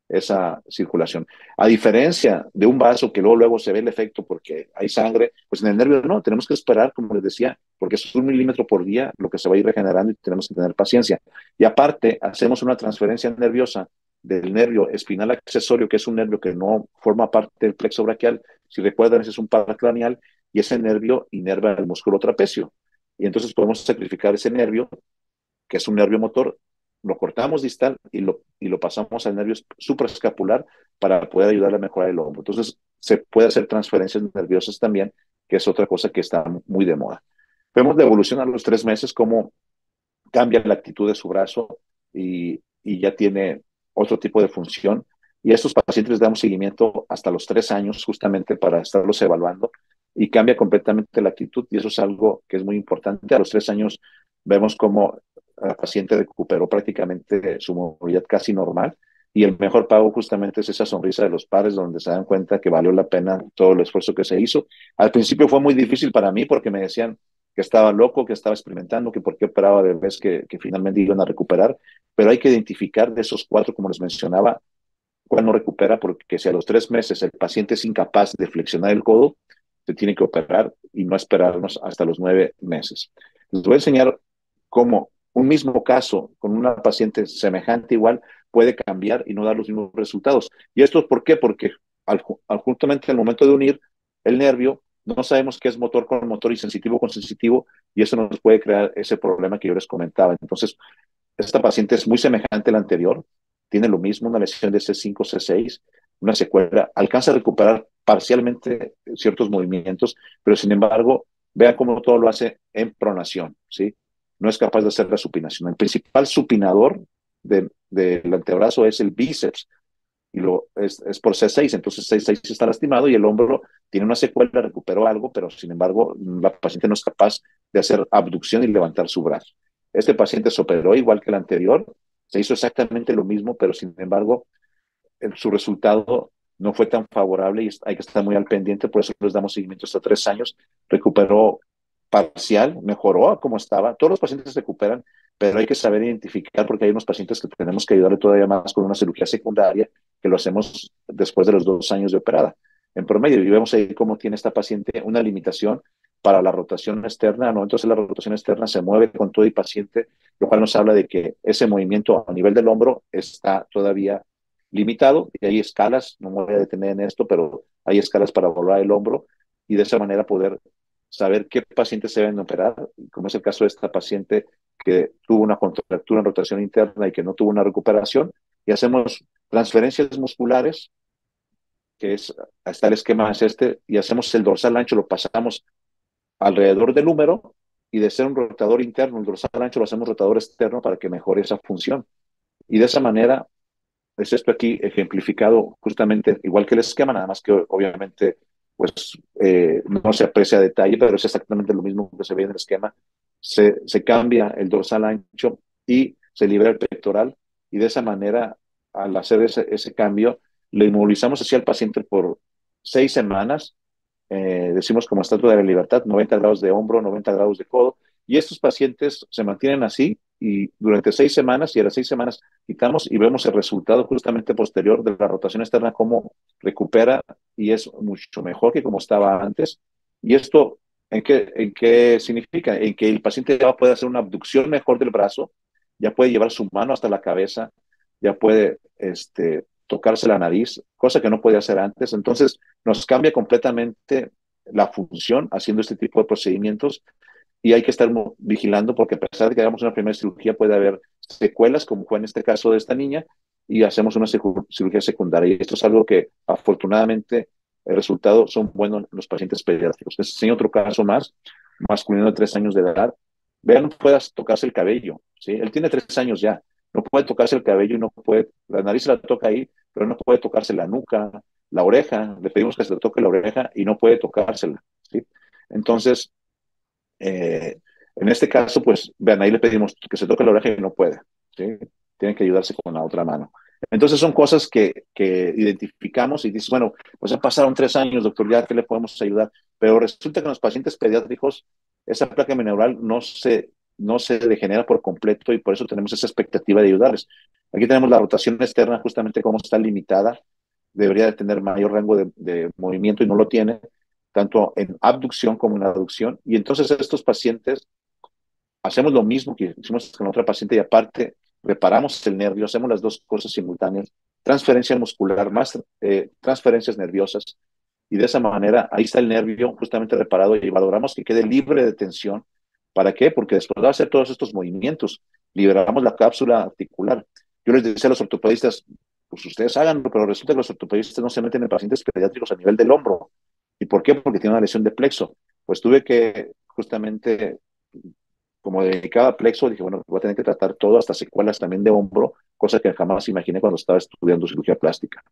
esa circulación. A diferencia de un vaso que luego se ve el efecto porque hay sangre, pues en el nervio no, tenemos que esperar, como les decía, porque es 1 milímetro por día lo que se va a ir regenerando y tenemos que tener paciencia. Y aparte, hacemos una transferencia nerviosa del nervio espinal accesorio, que es un nervio que no forma parte del plexo braquial, si recuerdan, ese es un paracranial, y ese nervio inerva el músculo trapecio. Y entonces podemos sacrificar ese nervio, que es un nervio motor, lo cortamos distal y lo pasamos al nervio supraescapular para poder ayudar a mejorar el hombro. Entonces, se puede hacer transferencias nerviosas también, que es otra cosa que está muy de moda. Vemos la evolución a los 3 meses, cómo cambia la actitud de su brazo y ya tiene otro tipo de función. Y a estos pacientes les damos seguimiento hasta los 3 años, justamente para estarlos evaluando, y cambia completamente la actitud, y eso es algo que es muy importante. A los 3 años vemos cómo la paciente recuperó prácticamente su movilidad casi normal, y el mejor pago justamente es esa sonrisa de los padres, donde se dan cuenta que valió la pena todo el esfuerzo que se hizo. Al principio fue muy difícil para mí porque me decían que estaba loco, que estaba experimentando, que por qué operaba bebés que finalmente iban a recuperar, pero hay que identificar de esos 4, como les mencionaba, cual no recupera, porque si a los 3 meses el paciente es incapaz de flexionar el codo, se tiene que operar y no esperarnos hasta los 9 meses. Les voy a enseñar cómo un mismo caso con una paciente semejante igual puede cambiar y no dar los mismos resultados. ¿Y esto por qué? Porque justamente al momento de unir el nervio, no sabemos qué es motor con motor y sensitivo con sensitivo, y eso nos puede crear ese problema que yo les comentaba. Entonces, esta paciente es muy semejante a la anterior, tiene lo mismo, una lesión de C5, C6, una secuela, alcanza a recuperar parcialmente ciertos movimientos, pero sin embargo, vean cómo todo lo hace en pronación, ¿sí? No es capaz de hacer la supinación. El principal supinador del antebrazo es el bíceps, y es por C6, entonces C6 está lastimado y el hombro tiene una secuela, recuperó algo, pero sin embargo la paciente no es capaz de hacer abducción y levantar su brazo. Este paciente se operó igual que el anterior, se hizo exactamente lo mismo, pero sin embargo su resultado no fue tan favorable y hay que estar muy al pendiente, por eso les damos seguimiento hasta 3 años. Recuperó parcial, mejoró a como estaba. Todos los pacientes recuperan, pero hay que saber identificar porque hay unos pacientes que tenemos que ayudarle todavía más con una cirugía secundaria, que lo hacemos después de los 2 años de operada. En promedio, y vemos ahí cómo tiene esta paciente una limitación para la rotación externa, ¿no? Entonces la rotación externa se mueve con todo el paciente, lo cual nos habla de que ese movimiento a nivel del hombro está todavía limitado, y hay escalas, no me voy a detener en esto, pero hay escalas para volar el hombro, y de esa manera poder saber qué pacientes se deben operar, como es el caso de esta paciente que tuvo una contractura en rotación interna y que no tuvo una recuperación, y hacemos transferencias musculares, que es, hasta el esquema es este, y hacemos el dorsal ancho, lo pasamos alrededor del húmero, y de ser un rotador interno, el dorsal ancho lo hacemos rotador externo para que mejore esa función. Y de esa manera es esto aquí ejemplificado justamente igual que el esquema, nada más que obviamente pues no se aprecia a detalle, pero es exactamente lo mismo que se ve en el esquema. Se cambia el dorsal ancho y se libera el pectoral, y de esa manera, al hacer ese cambio, le inmovilizamos hacia el paciente por 6 semanas. Decimos como estatua de la libertad, 90 grados de hombro, 90 grados de codo, y estos pacientes se mantienen así y durante 6 semanas, y a las 6 semanas quitamos y vemos el resultado justamente posterior de la rotación externa, cómo recupera y es mucho mejor que como estaba antes. ¿Y esto en qué significa? En que el paciente ya puede hacer una abducción mejor del brazo, ya puede llevar su mano hasta la cabeza, ya puede tocarse la nariz, cosa que no podía hacer antes. Entonces nos cambia completamente la función haciendo este tipo de procedimientos, y hay que estar vigilando porque a pesar de que hagamos una primera cirugía puede haber secuelas, como fue en este caso de esta niña, y hacemos una cirugía secundaria. Y esto es algo que afortunadamente el resultado son buenos en los pacientes pediátricos. Les enseño otro caso más, masculino de 3 años de edad. Vean, no puede tocarse el cabello, ¿sí? Él tiene 3 años ya, no puede tocarse el cabello y no puede, la nariz se la toca ahí, pero no puede tocarse la nuca, la oreja, le pedimos que se le toque la oreja y no puede tocársela, ¿sí? Entonces, en este caso, pues, vean, ahí le pedimos que se toque la oreja y no puede, ¿sí? Tiene que ayudarse con la otra mano. Entonces son cosas que identificamos y dices, bueno, pues ya pasaron 3 años, doctor, ya, ¿qué le podemos ayudar? Pero resulta que en los pacientes pediátricos esa placa bineural no se degenera por completo, y por eso tenemos esa expectativa de ayudarles. Aquí tenemos la rotación externa, justamente cómo está limitada, debería de tener mayor rango de movimiento y no lo tiene, tanto en abducción como en aducción. Y entonces estos pacientes hacemos lo mismo que hicimos con otra paciente, y aparte reparamos el nervio, hacemos las dos cosas simultáneas, transferencia muscular más transferencias nerviosas, y de esa manera ahí está el nervio justamente reparado y valoramos que quede libre de tensión. ¿Para qué? Porque después de hacer todos estos movimientos, liberamos la cápsula articular. Yo les decía a los ortopedistas, pues ustedes háganlo, pero resulta que los ortopedistas no se meten en pacientes pediátricos a nivel del hombro. ¿Y por qué? Porque tiene una lesión de plexo. Pues tuve que justamente, como de cada plexo, dije, bueno, voy a tener que tratar todo, hasta secuelas también de hombro, cosa que jamás imaginé cuando estaba estudiando cirugía plástica.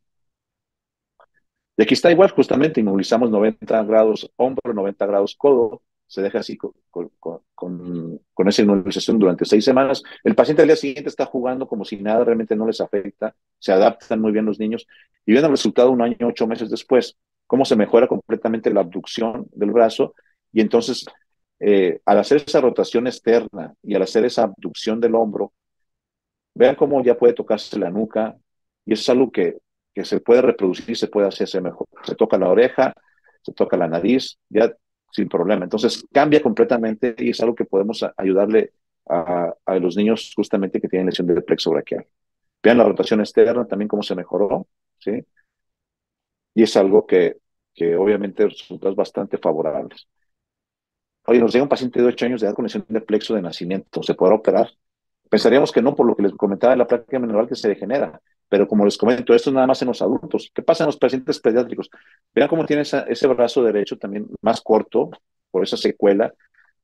Y aquí está igual, justamente inmovilizamos 90 grados hombro, 90 grados codo, se deja así con esa inmovilización durante 6 semanas. El paciente al día siguiente está jugando como si nada, realmente no les afecta, se adaptan muy bien los niños, y ven el resultado 1 año, 8 meses después, cómo se mejora completamente la abducción del brazo. Y entonces, al hacer esa rotación externa y al hacer esa abducción del hombro, vean cómo ya puede tocarse la nuca, y eso es algo que que se puede reproducir y se puede hacerse mejor. Se toca la oreja, se toca la nariz, ya sin problema. Entonces cambia completamente y es algo que podemos ayudarle a los niños justamente que tienen lesión del plexo braquial. Vean la rotación externa también cómo se mejoró, ¿sí? Y es algo que obviamente resulta bastante favorables. Oye, nos llega un paciente de 8 años de edad con lesión del plexo de nacimiento, ¿se podrá operar? Pensaríamos que no, por lo que les comentaba de la práctica neural que se degenera, pero como les comento, esto es nada más en los adultos. ¿Qué pasa en los pacientes pediátricos? Vean cómo tiene ese brazo derecho también más corto por esa secuela,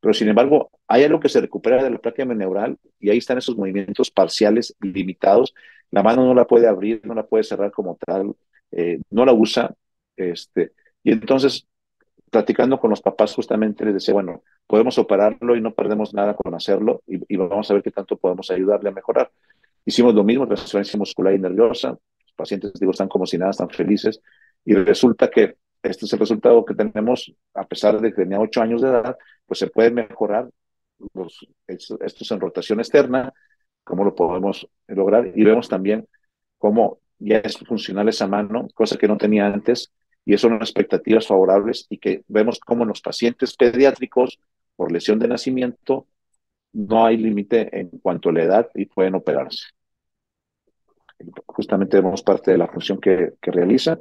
pero sin embargo hay algo que se recupera de la práctica neural y ahí están esos movimientos parciales limitados. La mano no la puede abrir, no la puede cerrar como tal, no la usa, y entonces platicando con los papás justamente les decía, bueno, podemos operarlo y no perdemos nada con hacerlo y vamos a ver qué tanto podemos ayudarle a mejorar. Hicimos lo mismo, resonancia muscular y nerviosa, los pacientes, digo, están como si nada, están felices y resulta que este es el resultado que tenemos, a pesar de que tenía 8 años de edad, pues se puede mejorar estos en rotación externa, cómo lo podemos lograr y vemos también cómo ya es funcional esa mano, cosa que no tenía antes, y eso son expectativas favorables y que vemos cómo en los pacientes pediátricos por lesión de nacimiento no hay límite en cuanto a la edad y pueden operarse. Justamente vemos parte de la función que realiza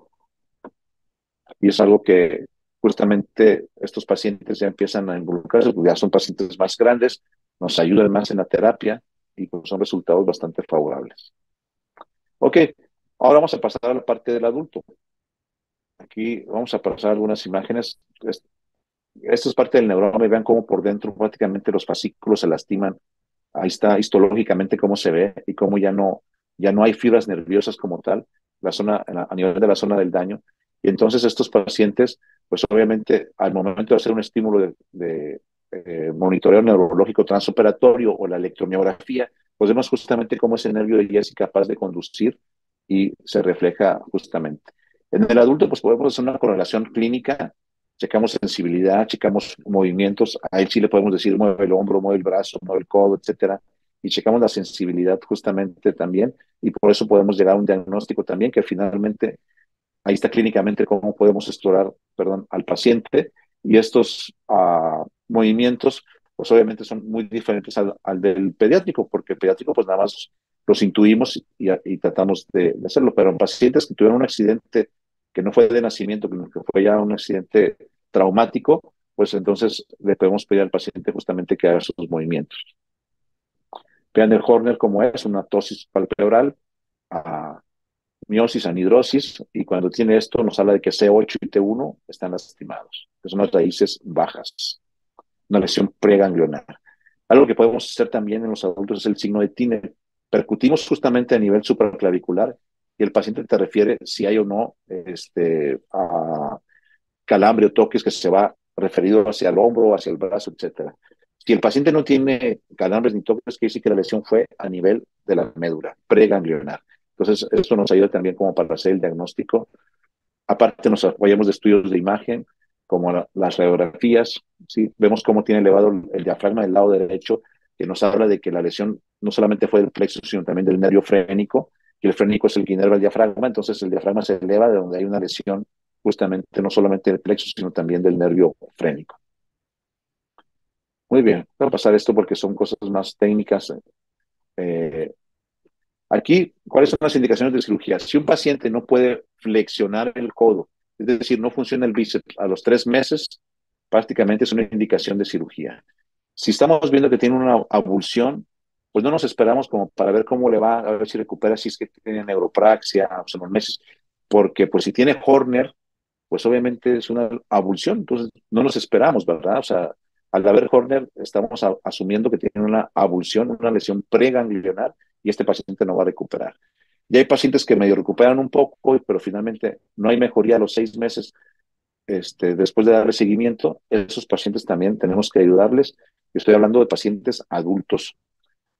y es algo que justamente estos pacientes ya empiezan a involucrarse, porque ya son pacientes más grandes, nos ayudan más en la terapia y pues son resultados bastante favorables. Ok, ahora vamos a pasar a la parte del adulto. Aquí vamos a pasar algunas imágenes. Esto es parte del neuroma y vean cómo por dentro prácticamente los fascículos se lastiman. Ahí está histológicamente cómo se ve y cómo ya no hay fibras nerviosas como tal, a nivel de la zona del daño. Y entonces estos pacientes, pues obviamente al momento de hacer un estímulo de monitoreo neurológico transoperatorio o la electromiografía, pues vemos justamente cómo ese nervio ya es incapaz de conducir y se refleja justamente. En el adulto, pues podemos hacer una correlación clínica, checamos sensibilidad, checamos movimientos, a él sí le podemos decir mueve el hombro, mueve el brazo, mueve el codo, etcétera, y checamos la sensibilidad justamente también, y por eso podemos llegar a un diagnóstico también que finalmente ahí está clínicamente cómo podemos explorar, perdón, al paciente, y estos movimientos, pues obviamente son muy diferentes al del pediátrico, porque el pediátrico pues nada más los intuimos y tratamos de hacerlo, pero en pacientes que tuvieron un accidente que no fue de nacimiento, que fue ya un accidente traumático, pues entonces le podemos pedir al paciente justamente que haga sus movimientos. Vean el Horner como es, una ptosis palpebral, miosis, anhidrosis, y cuando tiene esto nos habla de que C8 y T1 están lastimados, que son las raíces bajas, una lesión preganglionar. Algo que podemos hacer también en los adultos es el signo de Tiner. Percutimos justamente a nivel supraclavicular y el paciente te refiere si hay o no a calambre o toques que se va referido hacia el hombro, hacia el brazo, etcétera. Si el paciente no tiene calambres ni toques, quiere decir que la lesión fue a nivel de la médula, preganglionar. Entonces, esto nos ayuda también como para hacer el diagnóstico. Aparte, nos apoyamos de estudios de imagen, como las radiografías, ¿sí? Vemos cómo tiene elevado el diafragma del lado derecho, que nos habla de que la lesión no solamente fue del plexo, sino también del nervio frénico, y el frénico es el que inerva el diafragma, entonces el diafragma se eleva de donde hay una lesión justamente no solamente del plexo, sino también del nervio frénico. Muy bien, voy a pasar esto porque son cosas más técnicas. Eh, Aquí, ¿cuáles son las indicaciones de cirugía? Si un paciente no puede flexionar el codo, es decir, no funciona el bíceps a los 3 meses, prácticamente es una indicación de cirugía. Si estamos viendo que tiene una abulsión, pues no nos esperamos como para ver cómo le va, a ver si recupera, si es que tiene neuropraxia, o sea, unos meses, porque pues si tiene Horner, pues obviamente es una abulsión, entonces no nos esperamos, ¿verdad? O sea, al haber Horner, estamos asumiendo que tiene una abulsión, una lesión preganglionar, y este paciente no va a recuperar. Y hay pacientes que medio recuperan un poco, pero finalmente no hay mejoría a los 6 meses después de darle seguimiento. Esos pacientes también tenemos que ayudarles. Estoy hablando de pacientes adultos.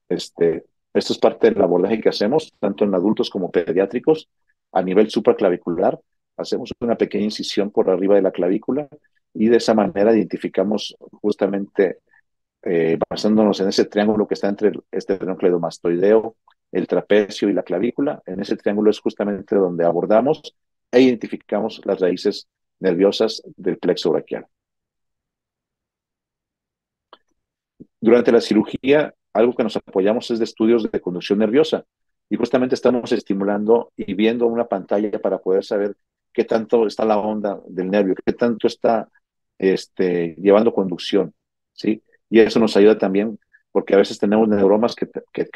Esto es parte del abordaje que hacemos, tanto en adultos como pediátricos, a nivel supraclavicular. Hacemos una pequeña incisión por arriba de la clavícula y de esa manera identificamos justamente, basándonos en ese triángulo que está entre este esternocleidomastoideo, el trapecio y la clavícula. En ese triángulo es justamente donde abordamos e identificamos las raíces nerviosas del plexo braquial. Durante la cirugía, algo que nos apoyamos es de estudios de conducción nerviosa y justamente estamos estimulando y viendo una pantalla para poder saber qué tanto está la onda del nervio, qué tanto está llevando conducción, ¿sí? Y eso nos ayuda también porque a veces tenemos neuromas que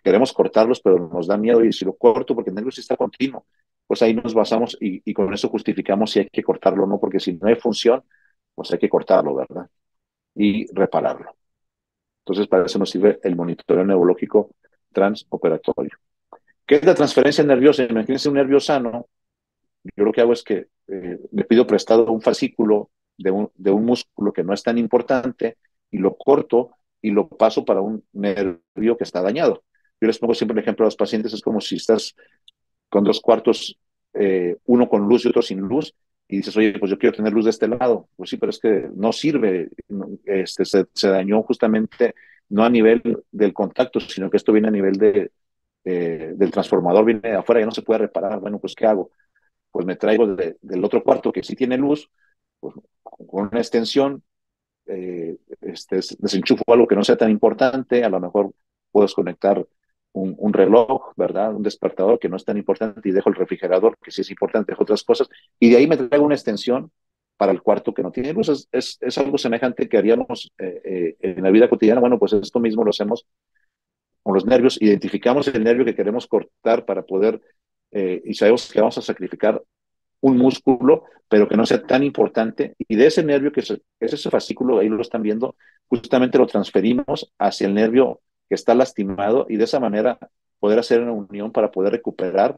queremos cortarlos, pero nos da miedo y si lo corto porque el nervio sí está continuo, pues ahí nos basamos y con eso justificamos si hay que cortarlo o no, porque si no hay función, pues hay que cortarlo, ¿verdad? Y repararlo. Entonces, para eso nos sirve el monitoreo neurológico transoperatorio. ¿Qué es la transferencia nerviosa? Imagínense un nervio sano. Yo lo que hago es que me pido prestado un fascículo de un músculo que no es tan importante y lo corto y lo paso para un nervio que está dañado. Yo les pongo siempre el ejemplo a los pacientes, es como si estás con dos cuartos, uno con luz y otro sin luz, y dices, oye, pues yo quiero tener luz de este lado. Pues sí, pero es que no sirve, se dañó justamente no a nivel del contacto, sino que esto viene a nivel del transformador, viene de afuera, ya no se puede reparar. Bueno, pues ¿qué hago? Pues me traigo del otro cuarto que sí tiene luz, pues, con una extensión, desenchufo algo que no sea tan importante, a lo mejor puedo desconectar un reloj, ¿verdad? Un despertador que no es tan importante y dejo el refrigerador, que sí es importante, dejo otras cosas, y de ahí me traigo una extensión para el cuarto que no tiene luz. Es algo semejante que haríamos en la vida cotidiana. Bueno, pues esto mismo lo hacemos con los nervios, identificamos el nervio que queremos cortar para poder, y sabemos que vamos a sacrificar un músculo, pero que no sea tan importante, y de ese nervio es ese fascículo, ahí lo están viendo, justamente lo transferimos hacia el nervio que está lastimado y de esa manera poder hacer una unión para poder recuperar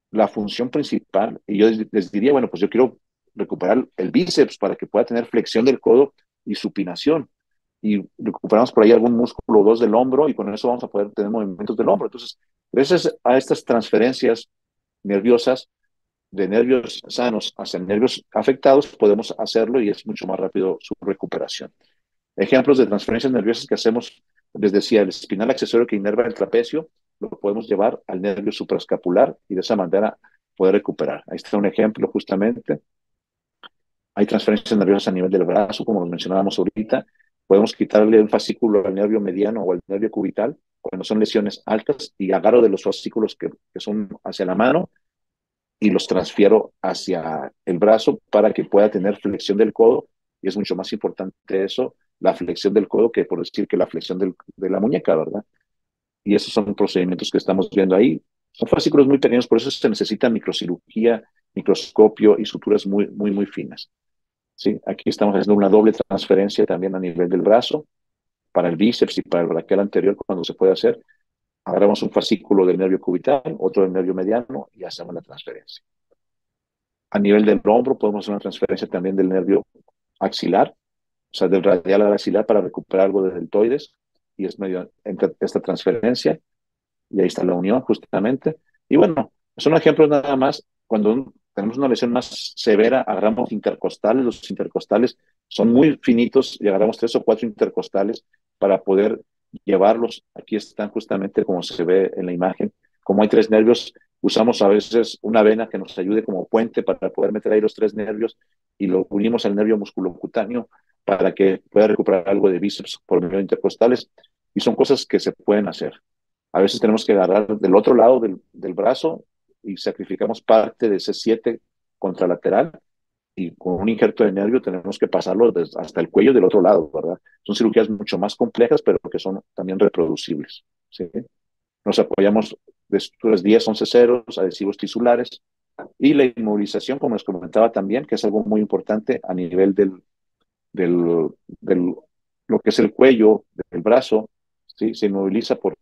la función principal. Y yo les diría, bueno, pues yo quiero recuperar el bíceps para que pueda tener flexión del codo y supinación. Y recuperamos por ahí algún músculo o dos del hombro y con eso vamos a poder tener movimientos del hombro. Entonces, gracias a estas transferencias nerviosas, de nervios sanos hacia nervios afectados, podemos hacerlo y es mucho más rápido su recuperación. Ejemplos de transferencias nerviosas que hacemos, les decía, el espinal accesorio que inerva el trapecio, lo podemos llevar al nervio supraescapular y de esa manera poder recuperar. Ahí está un ejemplo justamente. Hay transferencias nerviosas a nivel del brazo, como lo mencionábamos ahorita. Podemos quitarle un fascículo al nervio mediano o al nervio cubital cuando son lesiones altas y agarro de los fascículos que son hacia la mano y los transfiero hacia el brazo para que pueda tener flexión del codo. Y es mucho más importante eso, la flexión del codo, que por decir que la flexión de la muñeca, ¿verdad? Y esos son procedimientos que estamos viendo ahí. Son fascículos muy pequeños, por eso se necesita microcirugía, microscopio y suturas muy, muy, muy finas. ¿Sí? Aquí estamos haciendo una doble transferencia también a nivel del brazo, para el bíceps y para el braquial anterior, cuando se puede hacer. Agarramos un fascículo del nervio cubital, otro del nervio mediano y hacemos la transferencia. A nivel del hombro podemos hacer una transferencia también del nervio axilar, o sea, del radial al axilar para recuperar algo del deltoides y es medio esta transferencia y ahí está la unión justamente. Y bueno, son ejemplos nada más. Cuando tenemos una lesión más severa, agarramos intercostales. Los intercostales son muy finitos y agarramos 3 o 4 intercostales para poder llevarlos. Aquí están justamente como se ve en la imagen. Como hay 3 nervios, usamos a veces una vena que nos ayude como puente para poder meter ahí los 3 nervios y lo unimos al nervio musculocutáneo para que pueda recuperar algo de bíceps por medio de intercostales. Y son cosas que se pueden hacer. A veces tenemos que agarrar del otro lado del brazo y sacrificamos parte de ese 7 contralateral y con un injerto de nervio tenemos que pasarlo hasta el cuello del otro lado, ¿verdad? Son cirugías mucho más complejas, pero que son también reproducibles, ¿sí? Nos apoyamos de estructuras 10, 11 ceros, adhesivos tisulares y la inmovilización, como les comentaba también, que es algo muy importante a nivel del, del lo que es el cuello, del brazo, ¿sí? Se inmoviliza por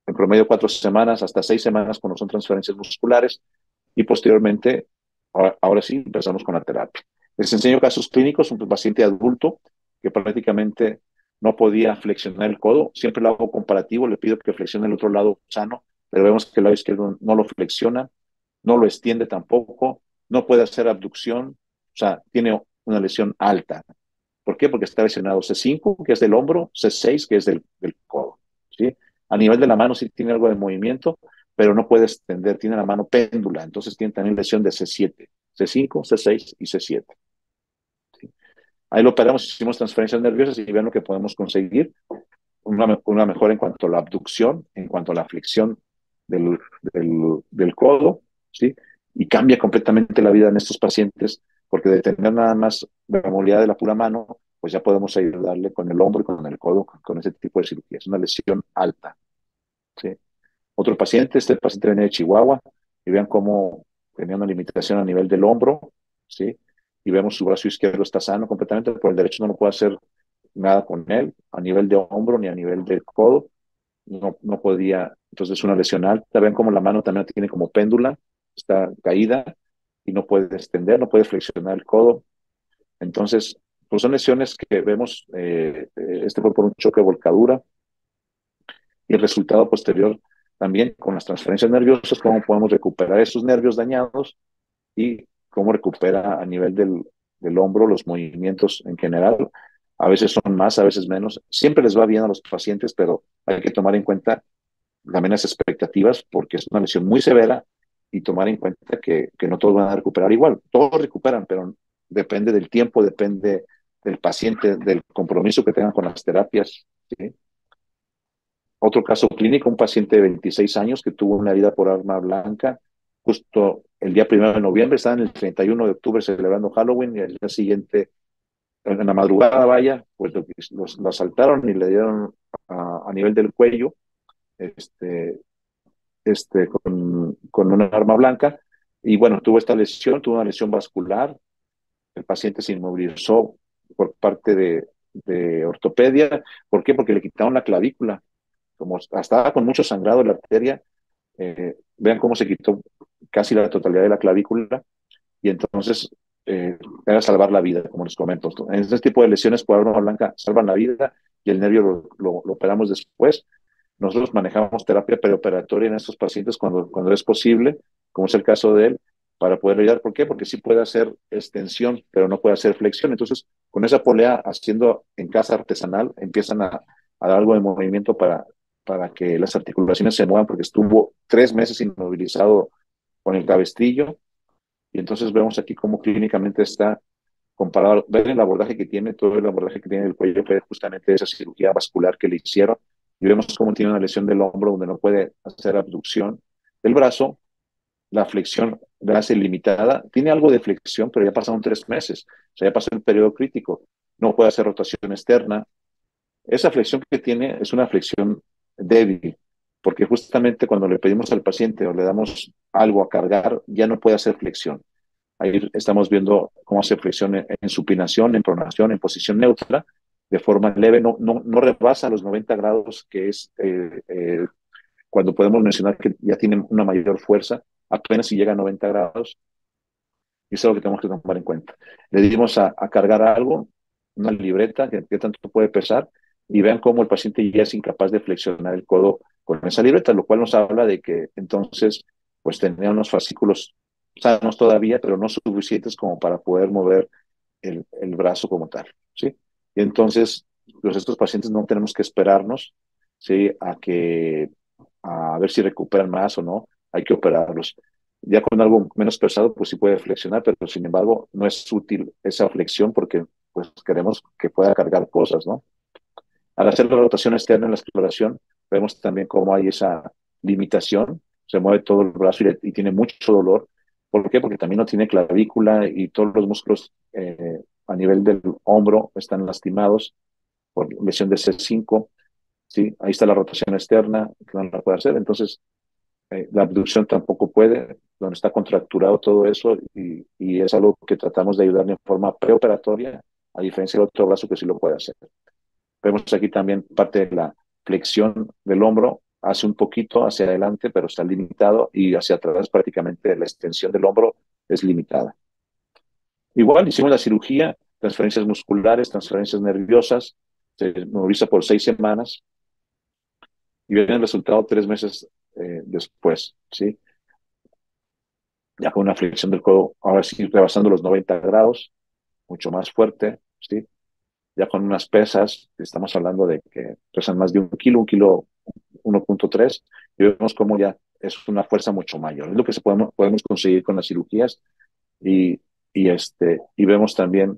en promedio 4 semanas hasta 6 semanas cuando son transferencias musculares y posteriormente, ahora sí, empezamos con la terapia. Les enseño casos clínicos, un paciente adulto que prácticamente no podía flexionar el codo, siempre lo hago comparativo, le pido que flexione el otro lado sano, pero vemos que el lado izquierdo no lo flexiona, no lo extiende tampoco, no puede hacer abducción, o sea, tiene una lesión alta. ¿Por qué? Porque está lesionado C5, que es del hombro, C6, que es del codo, ¿sí? A nivel de la mano sí tiene algo de movimiento, pero no puede extender, tiene la mano péndula, entonces tiene también lesión de C7, C5, C6 y C7. ¿Sí? Ahí lo operamos, hicimos transferencias nerviosas y vean lo que podemos conseguir, una mejora en cuanto a la abducción, en cuanto a la flexión del codo, ¿sí? Y cambia completamente la vida en estos pacientes, porque de tener nada más la movilidad de la pura mano, pues ya podemos ayudarle con el hombro y con el codo, con ese tipo de cirugía. Es una lesión alta, ¿sí? Otro paciente, este paciente viene de Chihuahua, y vean cómo tenía una limitación a nivel del hombro, ¿sí? Y vemos su brazo izquierdo está sano completamente, pero el derecho no puede hacer nada con él, a nivel de hombro ni a nivel del codo, no podía, entonces es una lesión alta. Ven como la mano también tiene como péndula, está caída y no puede extender, no puede flexionar el codo. Entonces, pues son lesiones que vemos, este fue por un choque de volcadura y el resultado posterior también con las transferencias nerviosas, cómo podemos recuperar esos nervios dañados y cómo recupera a nivel del hombro los movimientos en general. A veces son más, a veces menos. Siempre les va bien a los pacientes, pero hay que tomar en cuenta también las expectativas porque es una lesión muy severa y tomar en cuenta que no todos van a recuperar igual. Todos recuperan, pero depende del tiempo, depende del paciente, del compromiso que tengan con las terapias. ¿Sí? Otro caso clínico, un paciente de 26 años que tuvo una herida por arma blanca justo el día 1 de noviembre, estaba en el 31 de octubre celebrando Halloween y el día siguiente, en la madrugada, vaya, pues lo asaltaron y le dieron a nivel del cuello, este, con una arma blanca. Y bueno, tuvo esta lesión, tuvo una lesión vascular. El paciente se inmovilizó por parte de ortopedia. ¿Por qué? Porque le quitaron la clavícula. Como estaba con mucho sangrado en la arteria, vean cómo se quitó casi la totalidad de la clavícula y entonces era salvar la vida, como les comento. En este tipo de lesiones por arma blanca salvan la vida y el nervio lo operamos después. Nosotros manejamos terapia preoperatoria en estos pacientes cuando es posible, como es el caso de él, para poder ayudar. ¿Por qué? Porque sí puede hacer extensión, pero no puede hacer flexión. Entonces, con esa polea, haciendo en casa artesanal, empiezan a dar algo de movimiento para que las articulaciones se muevan, porque estuvo 3 meses inmovilizado con el cabestrillo. Y entonces vemos aquí cómo clínicamente está comparado, ver el abordaje que tiene, todo el abordaje que tiene el cuello fue justamente esa cirugía vascular que le hicieron. Y vemos cómo tiene una lesión del hombro donde no puede hacer abducción del brazo, la flexión la hace limitada, tiene algo de flexión, pero ya pasaron 3 meses, o sea, ya pasó el periodo crítico, no puede hacer rotación externa. Esa flexión que tiene es una flexión débil, porque justamente cuando le pedimos al paciente o le damos algo a cargar, ya no puede hacer flexión. Ahí estamos viendo cómo hace flexión en supinación, en pronación, en posición neutra, de forma leve, no rebasa los 90 grados, que es cuando podemos mencionar que ya tienen una mayor fuerza, apenas si llega a 90 grados, y eso es lo que tenemos que tomar en cuenta. Le dimos a cargar algo, una libreta, que tanto puede pesar, y vean cómo el paciente ya es incapaz de flexionar el codo con esa libreta, lo cual nos habla de que entonces, pues tenía unos fascículos sanos todavía, pero no suficientes como para poder mover el brazo como tal, ¿sí? Y entonces, pues estos pacientes no tenemos que esperarnos, ¿sí? A ver si recuperan más o no, hay que operarlos. Ya con algo menos pesado, pues sí puede flexionar, pero sin embargo no es útil esa flexión porque pues queremos que pueda cargar cosas, ¿no? Al hacer la rotación externa en la exploración, vemos también cómo hay esa limitación, se mueve todo el brazo y tiene mucho dolor. ¿Por qué? Porque también no tiene clavícula y todos los músculos a nivel del hombro están lastimados por lesión de C5, ¿sí? Ahí está la rotación externa, que no la puede hacer. Entonces, la abducción tampoco puede, donde está contracturado todo eso y es algo que tratamos de ayudar en forma preoperatoria, a diferencia del otro brazo que sí lo puede hacer. Vemos aquí también parte de la flexión del hombro, hace un poquito hacia adelante, pero está limitado, y hacia atrás prácticamente la extensión del hombro es limitada. Igual hicimos la cirugía, transferencias musculares, transferencias nerviosas, se moviliza por 6 semanas y viene el resultado 3 meses después, ¿sí? Ya con una flexión del codo, ahora sí rebasando los 90 grados, mucho más fuerte, ¿sí? Ya con unas pesas, estamos hablando de que pesan más de 1 kilo, 1.3 y vemos cómo ya es una fuerza mucho mayor. Es lo que podemos conseguir con las cirugías y, y vemos también,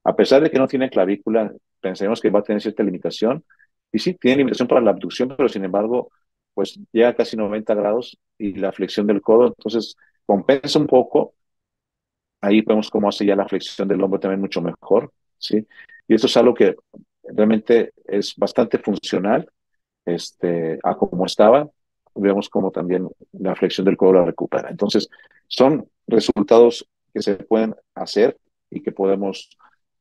a pesar de que no tiene clavícula, pensemos que va a tener cierta limitación. Y sí, tiene limitación para la abducción, pero sin embargo, pues llega a casi 90 grados y la flexión del codo, entonces compensa un poco. Ahí vemos cómo hace ya la flexión del hombro también mucho mejor, ¿sí? Y esto es algo que realmente es bastante funcional, a como estaba. Vemos cómo también la flexión del codo la recupera. Entonces, son resultados que se pueden hacer y que podemos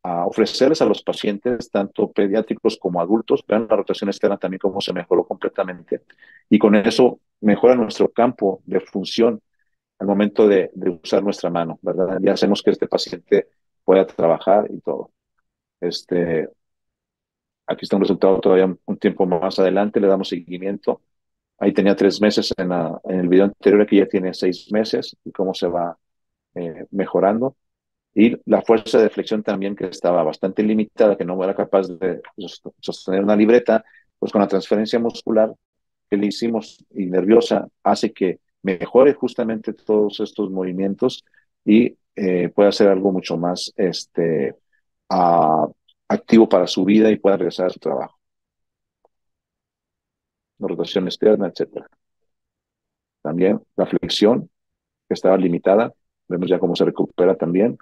ofrecerles a los pacientes, tanto pediátricos como adultos. Vean la rotación externa también cómo se mejoró completamente. Y con eso mejora nuestro campo de función al momento de usar nuestra mano, ¿verdad? Ya hacemos que este paciente pueda trabajar y todo. Este, Aquí está un resultado todavía un tiempo más adelante, le damos seguimiento. Ahí tenía 3 meses en el video anterior, aquí ya tiene 6 meses y cómo se va mejorando. Y la fuerza de flexión también, que estaba bastante limitada, que no era capaz de sostener una libreta, pues con la transferencia muscular que le hicimos y nerviosa, hace que mejore justamente todos estos movimientos y pueda hacer algo mucho más a- activo para su vida y pueda regresar a su trabajo, la rotación externa, etcétera. También la flexión, que estaba limitada, vemos ya cómo se recupera también.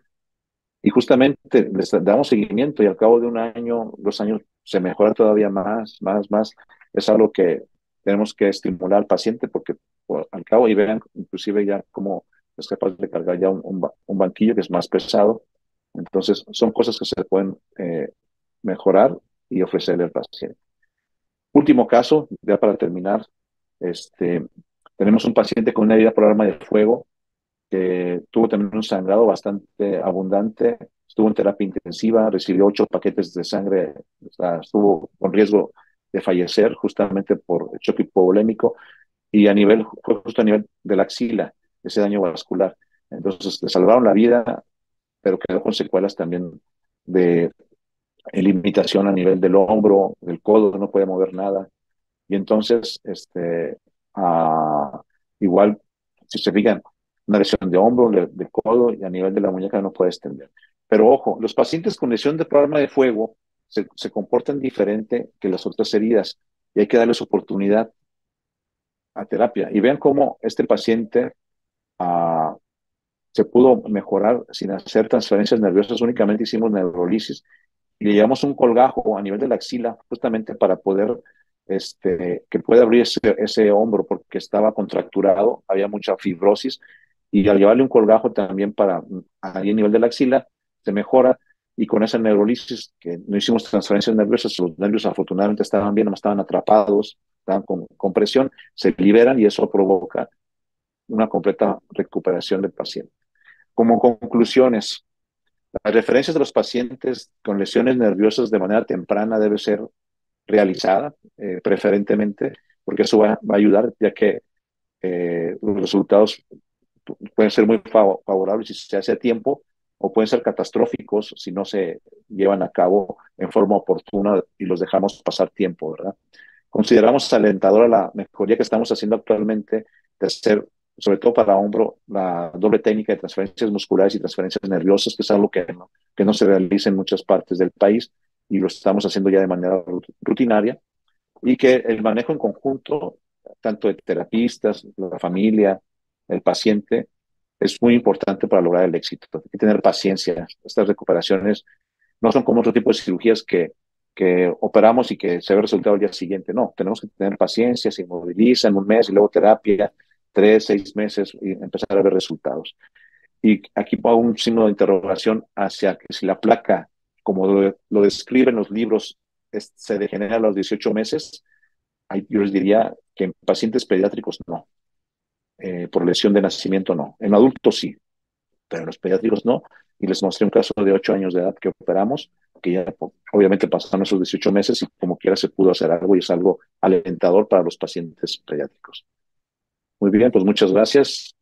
Y justamente les damos seguimiento y al cabo de un año, 2 años, se mejora todavía más, más, más. Es algo que tenemos que estimular al paciente porque al cabo, y vean inclusive ya cómo es capaz de cargar ya un banquillo que es más pesado. Entonces, son cosas que se pueden mejorar y ofrecerle al paciente. Último caso, ya para terminar, este, tenemos un paciente con una herida por arma de fuego que tuvo también un sangrado bastante abundante, estuvo en terapia intensiva, recibió 8 paquetes de sangre, o sea, estuvo con riesgo de fallecer justamente por choque hipovolémico y fue justo a nivel de la axila, ese daño vascular. Entonces le salvaron la vida, pero quedó con secuelas también de limitación a nivel del hombro, del codo, no puede mover nada. Y entonces, ah, igual, si se fijan, una lesión de hombro, de codo y a nivel de la muñeca no puede extender. Pero ojo, los pacientes con lesión de arma de fuego se comportan diferente que las otras heridas y hay que darles oportunidad a terapia. Y vean cómo este paciente ah, se pudo mejorar sin hacer transferencias nerviosas, únicamente hicimos neurolisis y le llevamos un colgajo a nivel de la axila justamente para poder que pueda abrir ese hombro porque estaba contracturado, había mucha fibrosis y al llevarle un colgajo también para ahí a nivel de la axila se mejora y con esa neurolisis que no hicimos transferencias nerviosas, los nervios afortunadamente estaban bien, no estaban atrapados, estaban con presión, se liberan y eso provoca una completa recuperación del paciente. Como conclusiones, las referencias de los pacientes con lesiones nerviosas de manera temprana debe ser realizada, preferentemente, porque eso va a ayudar, ya que los resultados pueden ser muy favorables si se hace a tiempo o pueden ser catastróficos si no se llevan a cabo en forma oportuna y los dejamos pasar tiempo, ¿verdad? Consideramos alentadora la mejoría que estamos haciendo actualmente de hacer, sobre todo para hombro, la doble técnica de transferencias musculares y transferencias nerviosas, que es algo que no se realiza en muchas partes del país y lo estamos haciendo ya de manera rutinaria y que el manejo en conjunto, tanto de terapistas, la familia, el paciente, es muy importante para lograr el éxito. Hay que tener paciencia. Estas recuperaciones no son como otro tipo de cirugías que operamos y que se ve el resultado al día siguiente. No, tenemos que tener paciencia, se inmoviliza en un mes y luego terapia, 3, 6 meses y empezar a ver resultados. Y aquí pongo un signo de interrogación hacia que si la placa, como lo describen los libros, se degenera a los 18 meses, yo les diría que en pacientes pediátricos no, por lesión de nacimiento no. En adultos sí, pero en los pediátricos no. Y les mostré un caso de 8 años de edad que operamos, que ya obviamente pasaron esos 18 meses y como quiera se pudo hacer algo y es algo alentador para los pacientes pediátricos. Muy bien, pues muchas gracias.